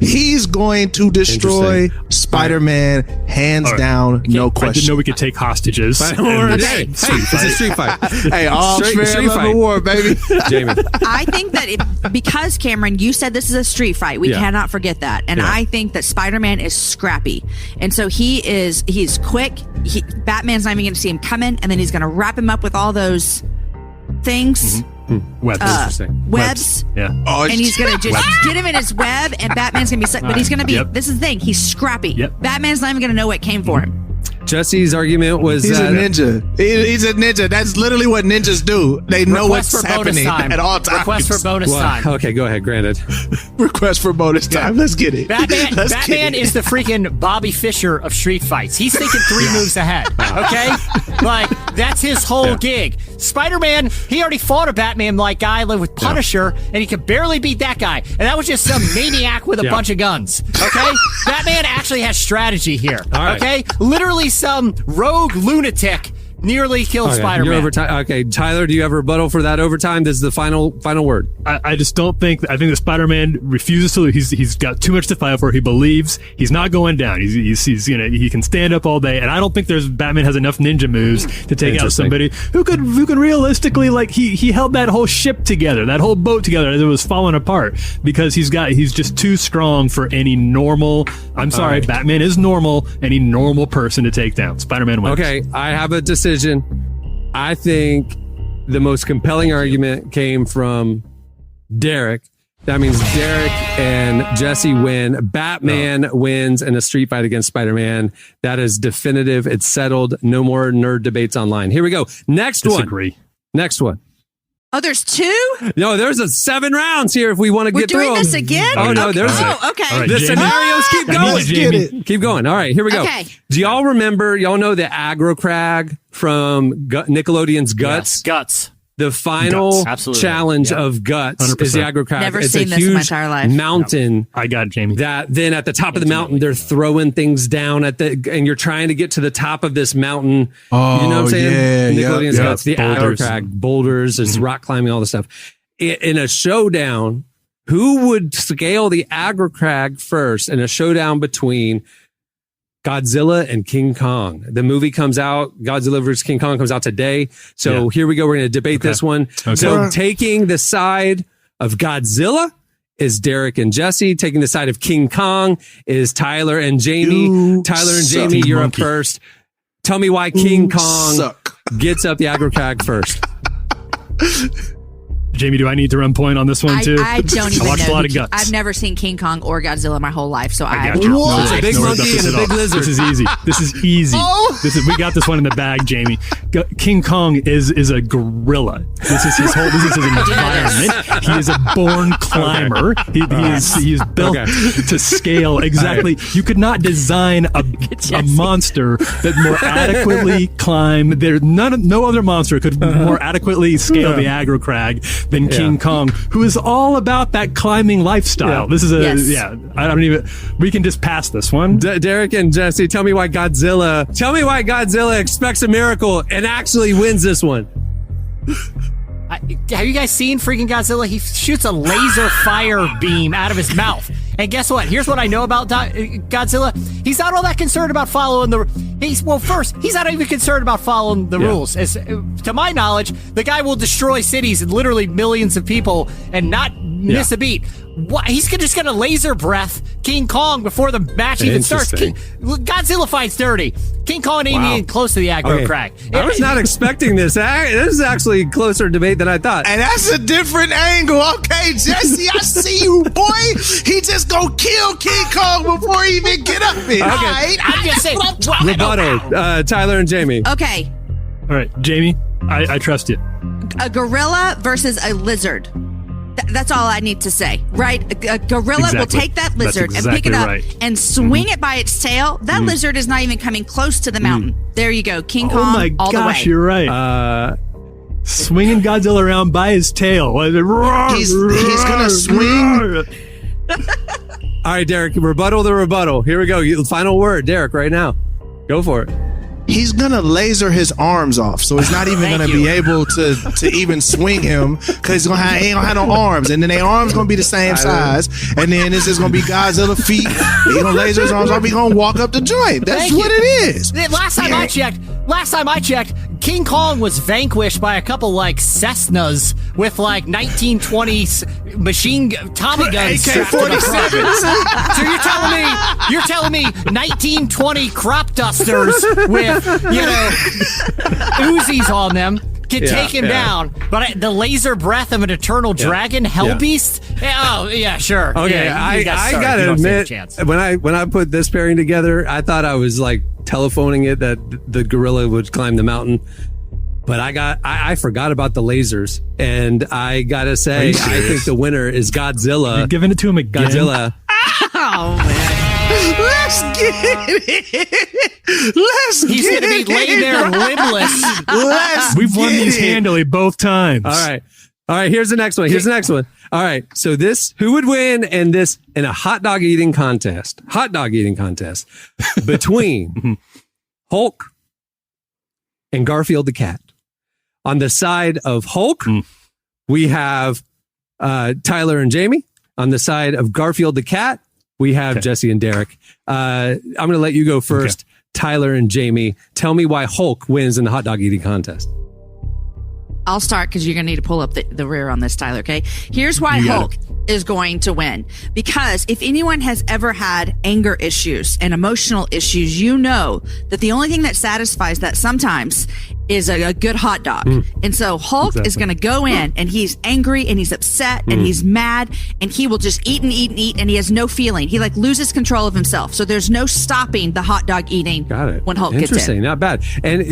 E: he's going to destroy Spider-Man hands down, no question.
G: I didn't know we could take hostages.
B: It's a street fight.
E: Hey, all fair love war, baby.
B: Jamie.
D: I think that because Cameron, you said this is a street fight. We cannot forget that. And I think that Spider-Man is scrappy. And so he's quick. Batman's not even going to see him coming. And then he's going to wrap him up with all those things. Webs.
G: Yeah.
D: And he's going to just get him in his web, and Batman's going to be stuck. But he's going to be, this is the thing, he's scrappy. Batman's not even going to know what came for him.
B: Jesse's argument was
E: he's a ninja. He's a ninja. That's literally what ninjas do. They know what's happening at all times.
C: Request for bonus time.
B: Okay, go ahead. Granted.
E: Request for bonus time. Let's get it.
C: Batman is the freaking Bobby Fischer of street fights. He's thinking 3 moves ahead. Okay? That's his whole gig. Spider-Man, he already fought a Batman-like guy with Punisher, and he could barely beat that guy. And that was just some maniac with a bunch of guns. Okay? Batman actually has strategy here. Okay? Literally some rogue lunatic nearly killed Spider-Man.
B: Okay, Tyler, do you have a rebuttal for that overtime? This is the final word.
G: I just don't think. I think that Spider-Man refuses to. He's got too much to fight for. He believes he's not going down. He can stand up all day, and I don't think Batman has enough ninja moves to take out somebody who could realistically he held that whole ship together, that whole boat together as it was falling apart because he's just too strong for any normal. I'm sorry, Batman is normal. Any normal person to take down. Spider-Man wins.
B: Okay, I have a decision. I think the most compelling argument came from Derek. That means Derek and Jesse win. Batman wins in a street fight against Spider-Man. That is definitive. It's settled. No more nerd debates online. Here we go. Next one.
D: Oh, there's 2?
B: No, there's 7 rounds here if we want to get through them.
D: We're doing this again?
B: Oh, no,
D: okay.
B: Okay. The scenarios keep going.
E: Let's get it.
B: Keep going. All right, here we go.
D: Okay.
B: Do y'all remember, y'all know the aggro crag from Nickelodeon's Guts?
C: Yes, Guts.
B: The final challenge of Guts 100%. Is the aggro crag.
D: Never
B: it's
D: seen
B: a
D: this
B: huge
D: in my entire life.
B: Mountain.
G: I got it, Jamie.
B: That then at the top of the mountain, they're throwing things down and you're trying to get to the top of this mountain.
E: Oh,
B: you know what I'm saying?
E: Yeah,
B: Nickelodeon's Guts, the aggro
G: boulders.
B: crag, boulders, it's rock climbing, all this stuff. In a showdown, who would scale the aggro crag first in a showdown between Godzilla and King Kong? The movie comes out, Godzilla vs. King Kong comes out today. So here we go. We're going to debate this one. Okay. So taking the side of Godzilla is Derek and Jesse. Taking the side of King Kong is Tyler and Jamie. Tyler and Jamie, you're up first. Tell me why King Kong gets up the aggro crag first.
G: Jamie, do I need to run point on this one too?
K: I don't even
G: watched
K: know.
G: a lot of guts.
K: I've never seen King Kong or Godzilla my whole life, so I
G: got you.
B: It's a big monkey and a big lizard.
G: This is easy. This is easy. We got this one in the bag, Jamie. King Kong is a gorilla. This is his environment. He is a born climber. He is built to scale exactly. You could not design a monster that more adequately climb. No other monster could more adequately scale the aggro crag than King Kong, who is all about that climbing lifestyle. This is I don't even. We can just pass this one.
B: Derek and Jesse, tell me why Godzilla expects a miracle and actually wins this one.
C: Have you guys seen freaking Godzilla? He shoots a laser fire beam out of his mouth. And guess what? Here's what I know about Godzilla. He's not all that concerned about following he's not even concerned about following the rules. To my knowledge, the guy will destroy cities and literally millions of people and not miss a beat. What? He's just going to laser breath King Kong before the match even starts. Godzilla fights dirty. King Kong ain't even close to the aggro crag.
B: I was not expecting this. This is actually a closer debate than I thought.
E: And that's a different angle. Okay, Jesse, I see you, boy. He just gonna kill King Kong before he even get up there.
B: Okay.
E: All right?
C: I'm just saying.
B: Rebuttal, Tyler and Jamie.
D: Okay.
G: All right, Jamie, I trust you.
D: A gorilla versus a lizard. That's all I need to say, right? A gorilla will take that lizard and pick it up and swing it by its tail. That lizard is not even coming close to the mountain. There you go. King Kong all the way.
G: Oh my gosh, you're right. Swinging Godzilla around by his tail.
E: He's gonna swing.
B: All right, Derek, rebuttal the rebuttal. Here we go. Final word, Derek, right now. Go for it.
E: He's gonna laser his arms off, so he's not even gonna be able to even swing him because he ain't gonna have no arms, and then their arms gonna be the same size, and then this is gonna be Godzilla feet. He's gonna laser his arms off. He's gonna walk up the joint. That's what it is.
C: Last time I checked, King Kong was vanquished by a couple Cessnas with 1920s Tommy guns.
E: AK-47s.
C: So you're telling me 1920 crop dusters with Uzis on them can take him down, but the laser breath of an eternal dragon, hell beast. Oh yeah, sure.
B: Okay, I gotta admit, when I put this pairing together, I thought I was telephoning it that the gorilla would climb the mountain. But I forgot about the lasers, and I gotta say, I think the winner is Godzilla.
G: You're giving it to him again.
B: Godzilla.
D: Oh man.
E: Let's get it.
C: He's gonna be laying there limbless.
G: We've won these handily both times.
B: All right. Here's the next one. All right. So who would win in a hot dog eating contest between Hulk and Garfield the cat. On the side of Hulk, we have Tyler and Jamie. On the side of Garfield the cat, we have Jesse and Derek. I'm going to let you go first, Tyler and Jamie. Tell me why Hulk wins in the hot dog eating contest.
D: I'll start because you're going to need to pull up the rear on this, Tyler, okay? Here's why Hulk is going to win. Because if anyone has ever had anger issues and emotional issues, you know that the only thing that satisfies that sometimes is a good hot dog. And so Hulk is going to go in and he's angry and he's upset and he's mad and he will just eat and eat and eat and he has no feeling. He loses control of himself. So there's no stopping the hot dog eating when Hulk gets in.
B: Interesting, not bad. And,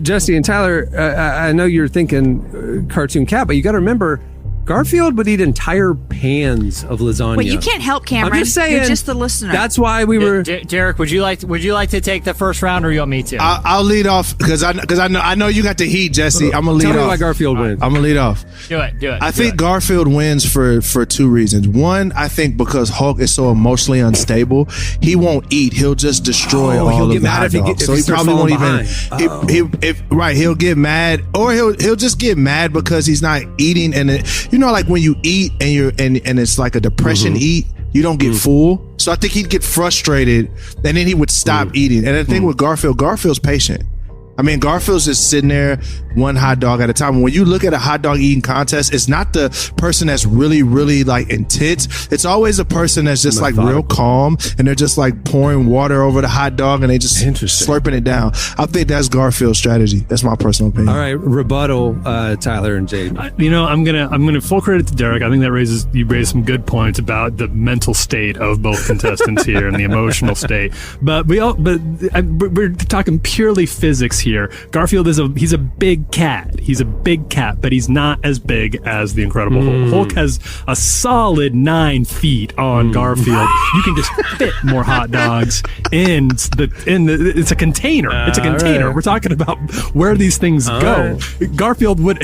B: Jesse and Tyler, I know you're thinking cartoon cat, but you got to remember, Garfield would eat entire pans of lasagna.
D: Well, you can't help, Cameron.
B: I'm just saying.
D: You're just the listener.
B: That's why we were.
C: Derek, would you like to take the first round, or you want me to?
E: I'll lead off because I know you got the heat, Jesse. I'm gonna lead off.
B: Tell me why Garfield wins.
E: I'm gonna lead off.
C: Do it.
E: I think Garfield wins for two reasons. One, I think because Hulk is so emotionally unstable, he won't eat. He'll just destroy all of the hot dogs. So he probably won't even. He'll get mad, or he'll just get mad because he's not eating. And when you eat and it's like a depression eat, you don't get full. So I think he'd get frustrated and then he would stop eating. And the thing with Garfield's patient. I mean, Garfield's just sitting there, one hot dog at a time. When you look at a hot dog eating contest, it's not the person that's really, really like intense. It's always a person that's just like real calm, and they're just like pouring water over the hot dog and they just slurping it down. I think that's Garfield's strategy. That's my personal opinion.
B: All right, rebuttal, Tyler and Jade.
G: I'm gonna full credit to Derek. I think that you raised some good points about the mental state of both contestants here and the emotional state. But we're talking purely physics here. Garfield he's a big cat. He's a big cat, but he's not as big as the Incredible Hulk. Hulk has a solid 9 feet on Garfield. You can just fit more hot dogs in it's a container. It's a container. Right. We're talking about where these things go. Right. Garfield would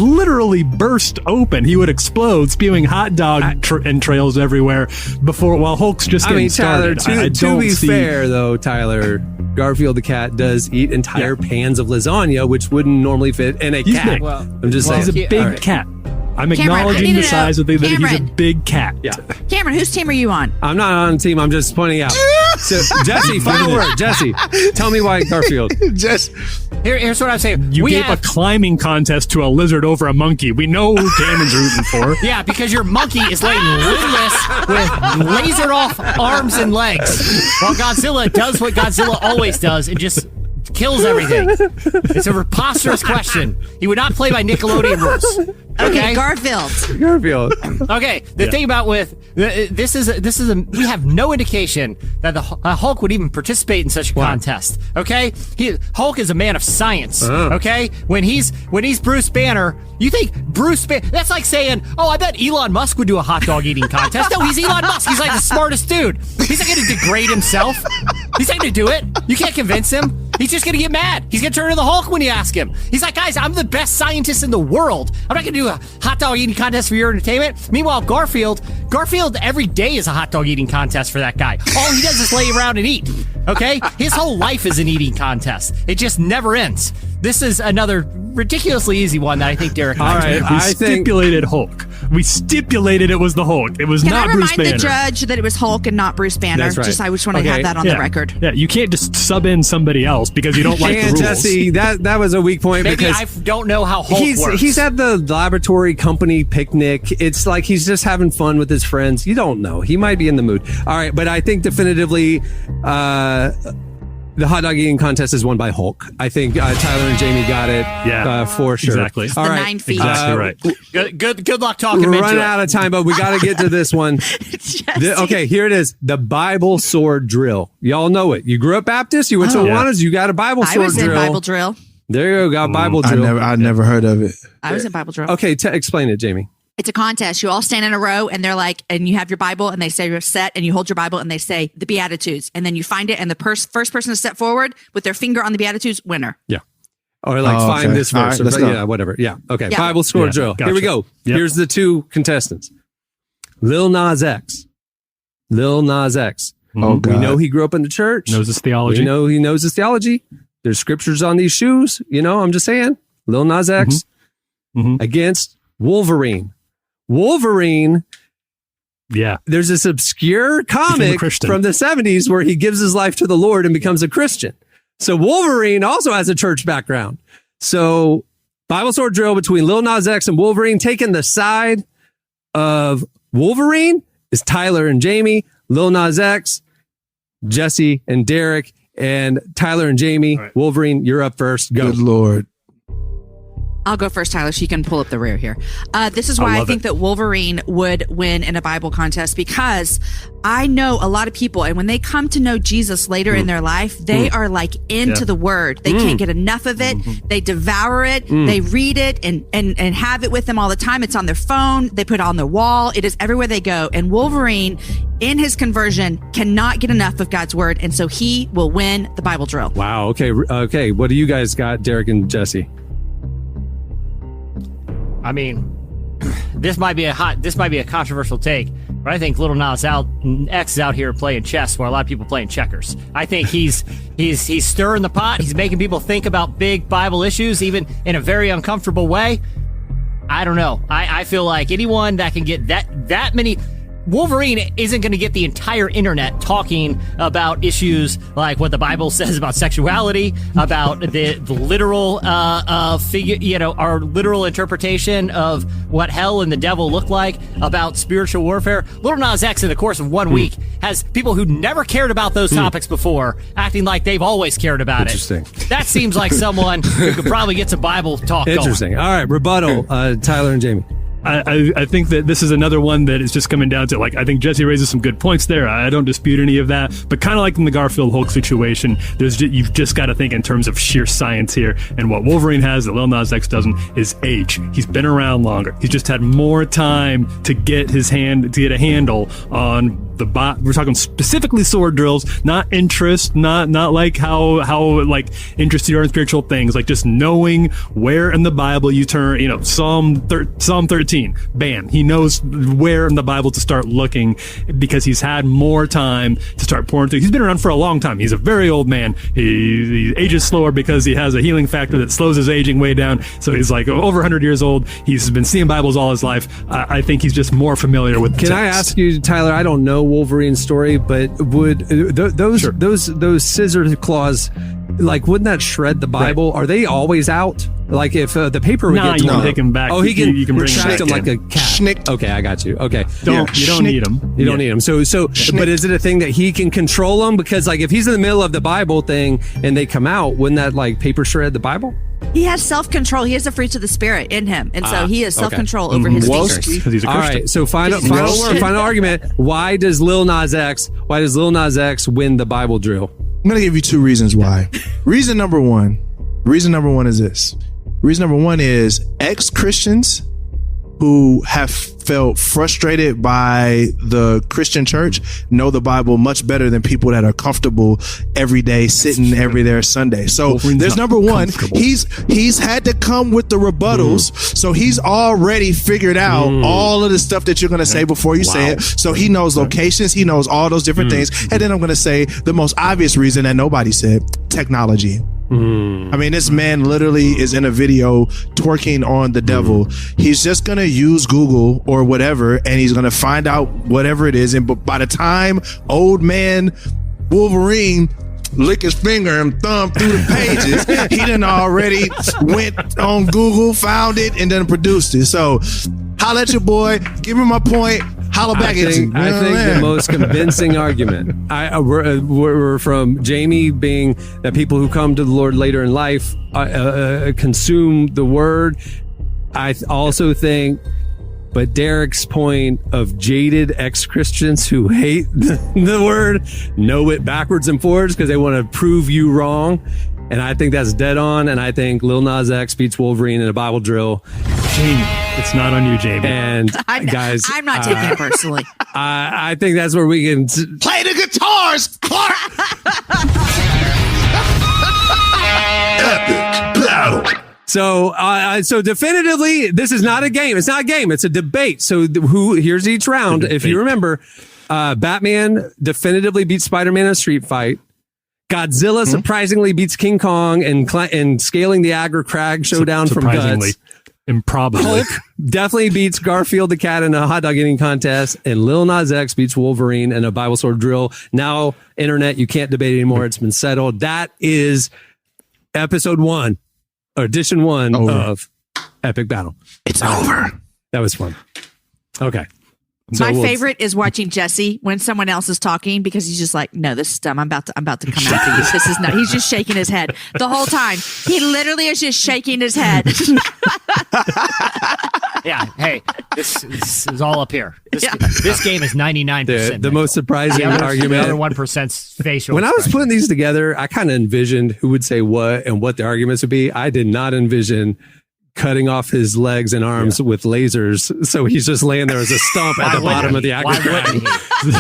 G: literally burst open. He would explode, spewing hot dog entrails everywhere while Hulk's just getting
B: Tyler,
G: started.
B: To be fair, though, Tyler, Garfield the cat does eat entire pans of lasagna, which wouldn't normally fit in a cat.
G: Big.
B: Well, I'm just saying.
G: He's a big cat. I'm acknowledging the size of that he's a big cat.
B: Yeah.
D: Cameron, whose team are you on?
B: I'm not on a team. I'm just pointing out. So, Jesse, final word. Jesse, tell me why Garfield.
C: Here's what I'm saying.
G: You gave a climbing contest to a lizard over a monkey. We know who Cameron's rooting for.
C: Yeah, because your monkey is laying limbless with lasered off arms and legs, while Godzilla does what Godzilla always does and just kills everything. It's a preposterous question. He would not play by Nickelodeon rules. Okay,
D: Garfield.
C: Okay, the thing about this is we have no indication that the Hulk would even participate in such a contest. Okay, Hulk is a man of science. Okay, when he's Bruce Banner, you think Bruce Banner? That's like saying, oh, I bet Elon Musk would do a hot dog eating contest. No, he's Elon Musk. He's like the smartest dude. He's not going to degrade himself. He's not going to do it. You can't convince him. He's just going to get mad. He's going to turn into the Hulk when you ask him. He's like, guys, I'm the best scientist in the world. I'm not going to do a hot dog eating contest for your entertainment. Meanwhile, Garfield every day is a hot dog eating contest for that guy. All he does is lay around and eat. Okay? His whole life is an eating contest. It just never ends. This is another ridiculously easy one that I think Derek.
G: All right, we stipulated Hulk. We stipulated it was the Hulk. It was not Bruce Banner.
D: Can I remind the judge that it was Hulk and not Bruce Banner?
B: That's right.
D: I just want to have that on the record.
G: Yeah, you can't just sub in somebody else because you don't like the rules.
B: Jesse, that was a weak point.
C: Maybe
B: because
C: I don't know how Hulk works.
B: He's at the laboratory company picnic. It's like he's just having fun with his friends. You don't know. He might be in the mood. All right, but I think definitively the hot dog eating contest is won by Hulk. I think Tyler and Jamie got it for sure.
G: Exactly.
B: All right.
D: 9 feet.
G: Exactly right.
C: Good luck talking.
B: We're running out of time, but we got to get to this one. Okay, here it is. The Bible sword drill. Y'all know it. You grew up Baptist. You went to Awanas. You got a Bible sword drill.
D: I was in Bible drill.
B: There you go. Got Bible drill.
E: I never heard of it.
D: I was in Bible drill.
B: Okay, explain it, Jamie.
D: It's a contest. You all stand in a row and they're like, and you have your Bible and they say you're set and you hold your Bible and they say the Beatitudes. And then you find it and the first person to step forward with their finger on the Beatitudes, winner.
B: Yeah. Or like find this verse.
E: Right,
B: or, whatever. Yeah. Okay. Yeah. Bible sword drill. Gotcha. Here we go. Yep. Here's the two contestants. Lil Nas X.
E: Oh, God.
B: We know he grew up in the church.
G: Knows his theology.
B: We know he knows his theology. There's scriptures on these shoes. I'm just saying. Lil Nas X against Wolverine.
G: Yeah.
B: There's this obscure comic from the 70s where he gives his life to the Lord and becomes a Christian. So Wolverine also has a church background. So Bible sword drill between Lil Nas X and Wolverine. Taking the side of Wolverine is Tyler and Jamie. Lil Nas X, Jesse and Derek, and Tyler and Jamie. Right. Wolverine, you're up first. Go.
E: Good Lord.
D: I'll go first, Tyler, so you can pull up the rear here. This is why I think that Wolverine would win in a Bible contest, because I know a lot of people, and when they come to know Jesus later in their life, they are like into the word. They can't get enough of it. They devour it. They read it and have it with them all the time. It's on their phone. They put it on their wall. It is everywhere they go. And Wolverine, in his conversion, cannot get enough of God's word. And so he will win the Bible drill.
B: Wow. Okay. What do you guys got, Derek and Jesse?
C: I mean, this might be a controversial take, but I think Little Nas X is out here playing chess while a lot of people playing checkers. I think he's stirring the pot. He's making people think about big Bible issues, even in a very uncomfortable way. I don't know. I feel like anyone that can get that many. Wolverine isn't going to get the entire internet talking about issues like what the Bible says about sexuality, about the literal figure, our literal interpretation of what hell and the devil look like, about spiritual warfare. Lil Nas X, in the course of 1 week, has people who never cared about those topics before acting like they've always cared about it.
B: Interesting.
C: That seems like someone who could probably get some Bible talk going.
B: Interesting. All right, rebuttal, Tyler and Jamie.
G: I think that this is another one that is just coming down to, like, I think Jesse raises some good points there. I don't dispute any of that. But kind of like in the Garfield Hulk situation, you've just got to think in terms of sheer science here. And what Wolverine has that Lil Nas X doesn't is age. He's been around longer. He's just had more time to get a handle on the bot. We're talking specifically sword drills, not interest, not like how like interested you are in spiritual things, like just knowing where in the Bible you turn, Psalm 13. Bam. He knows where in the Bible to start looking because he's had more time to start pouring through. He's been around for a long time. He's a very old man. He ages slower because he has a healing factor that slows his aging way down. So he's like over 100 years old. He's been seeing Bibles all his life. I think he's just more familiar with the text.
B: I ask you, Tyler, I don't know Wolverine's story, but would those scissor claws, like, wouldn't that shred the Bible? Right. Are they always out? Like, if the paper would get torn,
G: you can take them back.
B: Oh, you can
G: bring
B: retract them like a cat. Okay, I got you. Okay,
G: you don't need them.
B: You don't need them. So, but is it a thing that he can control them? Because, like, if he's in the middle of the Bible thing and they come out, wouldn't that, like, paper shred the Bible?
D: He has self-control. He has the fruits of the Spirit in him. And so he has self-control over his features.
G: Because he's a Christian.
B: All right, so final argument. Why does Lil Nas X win the Bible drill?
E: I'm going to give you two reasons why. Reason number one is this. Reason number one is ex-Christians who have felt frustrated by the Christian church know the Bible much better than people that are comfortable every day, sitting every there Sunday. So there's number one. He's had to come with the rebuttals. So he's already figured out all of the stuff that you're going to say before you say it. So he knows locations. He knows all those different things. And then I'm going to say the most obvious reason that nobody said, technology. I mean, this man literally is in a video twerking on the devil. He's just going to use Google or whatever, and he's going to find out whatever it is. And by the time old man Wolverine lick his finger and thumb through the pages, he done already went on Google, found it, and then produced it. So holla at your boy, give him my point. Holla back at you.
B: I think the most convincing argument we're from Jamie being that people who come to the Lord later in life consume the word. I also think, but Derek's point of jaded ex-Christians who hate the word, know it backwards and forwards because they want to prove you wrong. And I think that's dead on. And I think Lil Nas X beats Wolverine in a Bible drill.
G: Jamie, it's not on you, Jamie.
B: And guys,
K: I'm not taking it personally.
B: I think that's where we can
E: play the guitars, Clark.
H: Epic battle.
B: So definitively, this is not a game. It's not a game. It's a debate. So here's each round. If you remember, Batman definitively beats Spider-Man in a street fight. Godzilla surprisingly beats King Kong and scaling the Agra Crag showdown from Guts.
G: Improbably.
B: Hulk definitely beats Garfield the cat in a hot dog eating contest, and Lil Nas X beats Wolverine in a Bible sword drill. Now, internet, you can't debate anymore. It's been settled. That is episode 1, or edition 1 of Epic Battle.
E: It's over.
B: That was fun. Okay. So
K: My favorite is watching Jesse when someone else is talking because he's just like, no, this is dumb. I'm about to come after you. This is not. He's just shaking his head the whole time. He literally is just shaking his head.
C: Yeah. Hey, this is all up here. This game is 99%.
B: The most surprising argument.
C: The other 1%'s facial.
B: When I was putting these together, I kind of envisioned who would say what and what the arguments would be. I did not envision cutting off his legs and arms with lasers, so he's just laying there as a stump at the bottom of the Agra Crag.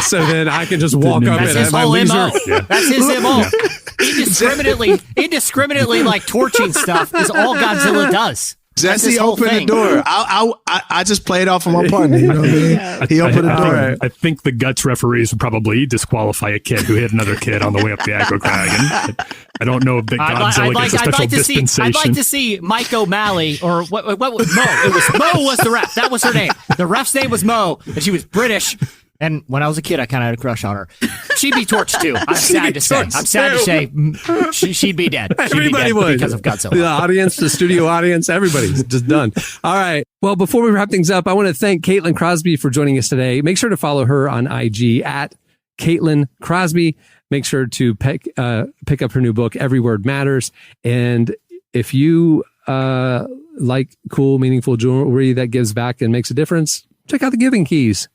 B: So then I can just walk up
C: That's
B: and
C: his
B: my
C: whole
B: laser.
C: MO. That's his MO. Indiscriminately like torching stuff is all Godzilla does.
E: Jesse opened the door. I just played off of my partner. You know what I mean? He opened the door.
G: I think the Guts referees would probably disqualify a kid who hit another kid on the way up the Aggro Crag. And I don't know if the Godzilla gets a special dispensation.
C: I'd like to see Mike O'Malley or what was Mo? It was Mo was the ref. That was her name. The ref's name was Mo, and she was British. And when I was a kid, I kind of had a crush on her. She'd be torched too. I'm sad to say. She'd be dead.
B: Everybody would
C: because of Godzilla.
B: The audience, the studio audience, everybody's just done. All right. Well, before we wrap things up, I want to thank Caitlin Crosby for joining us today. Make sure to follow her on IG at Caitlin Crosby. Make sure to pick up her new book, Every Word Matters. And if you like cool, meaningful jewelry that gives back and makes a difference, check out the Giving Keys.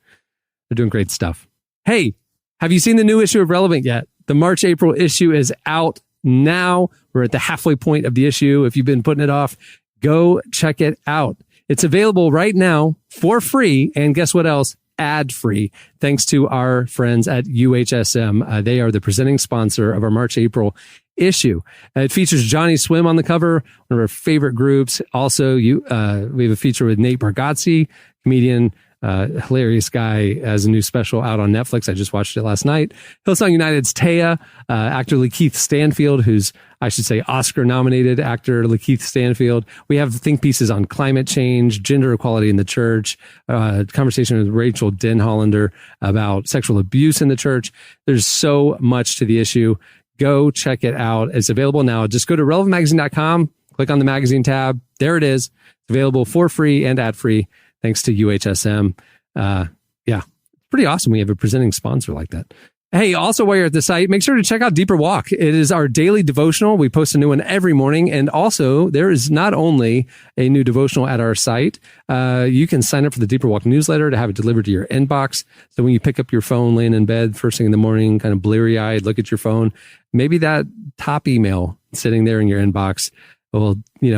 B: They're doing great stuff. Hey, have you seen the new issue of Relevant yet? The March-April issue is out now. We're at the halfway point of the issue. If you've been putting it off, go check it out. It's available right now for free. And guess what else? Ad-free, thanks to our friends at UHSM. They are the presenting sponsor of our March-April issue. It features Johnny Swim on the cover, one of our favorite groups. Also, we have a feature with Nate Bargatze, comedian, hilarious guy, has a new special out on Netflix. I just watched it last night. Hillsong United's Taya, actor Lakeith Stanfield, who's, I should say, Oscar-nominated actor Lakeith Stanfield. We have think pieces on climate change, gender equality in the church, conversation with Rachel Denhollander about sexual abuse in the church. There's so much to the issue. Go check it out. It's available now. Just go to relevantmagazine.com, click on the magazine tab. There it is. It's available for free and ad-free. Thanks to UHSM. Pretty awesome. We have a presenting sponsor like that. Hey, also while you're at the site, make sure to check out Deeper Walk. It is our daily devotional. We post a new one every morning. And also there is not only a new devotional at our site, you can sign up for the Deeper Walk newsletter to have it delivered to your inbox. So when you pick up your phone laying in bed first thing in the morning, kind of bleary eyed, look at your phone, maybe that top email sitting there in your inbox, well,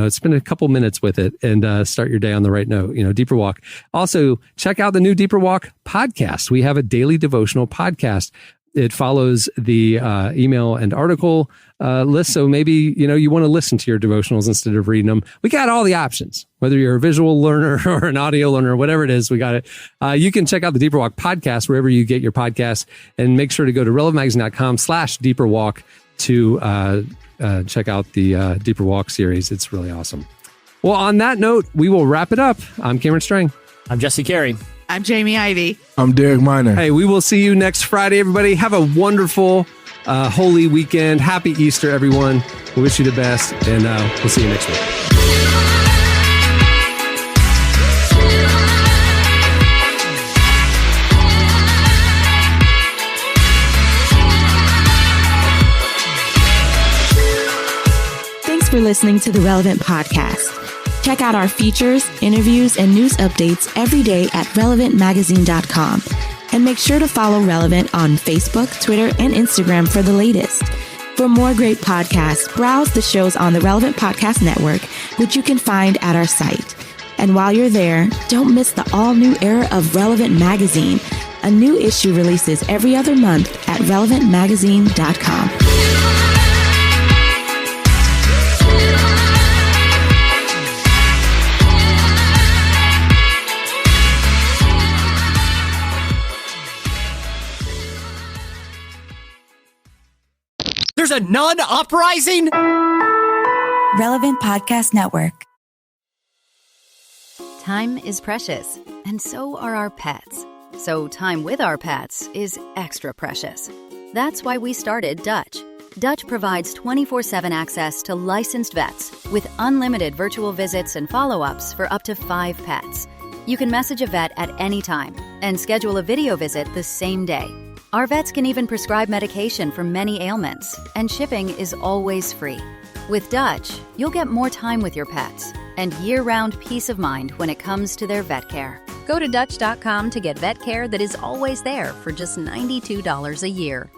B: spend a couple minutes with it and start your day on the right note. Deeper Walk. Also, check out the new Deeper Walk podcast. We have a daily devotional podcast. It follows the email and article list. So maybe, you want to listen to your devotionals instead of reading them. We got all the options, whether you're a visual learner or an audio learner, whatever it is, we got it. You can check out the Deeper Walk podcast wherever you get your podcasts, and make sure to go to relevantmagazine.com/deeperwalk to check out the Deeper Walk series. It's really awesome. Well, on that note, we will wrap it up. I'm Cameron Strang.
C: I'm Jesse Carey.
K: I'm Jamie Ivey.
E: I'm Derek Miner.
B: Hey, we will see you next Friday, everybody. Have a wonderful, holy weekend. Happy Easter, everyone. We wish you the best, and we'll see you next week.
A: Thanks for listening to the Relevant Podcast. Check out our features, interviews, and news updates every day at relevantmagazine.com. And make sure to follow Relevant on Facebook, Twitter, and Instagram for the latest. For more great podcasts, browse the shows on the Relevant Podcast Network, which you can find at our site. And while you're there, don't miss the all-new era of Relevant Magazine. A new issue releases every other month at relevantmagazine.com.
C: There's a nun uprising?
L: Relevant Podcast Network.
M: Time is precious, and so are our pets. So time with our pets is extra precious. That's why we started Dutch. Dutch provides 24/7 access to licensed vets with unlimited virtual visits and follow-ups for up to 5 pets. You can message a vet at any time and schedule a video visit the same day. Our vets can even prescribe medication for many ailments, and shipping is always free. With Dutch, you'll get more time with your pets and year-round peace of mind when it comes to their vet care. Go to Dutch.com to get vet care that is always there for just $92 a year.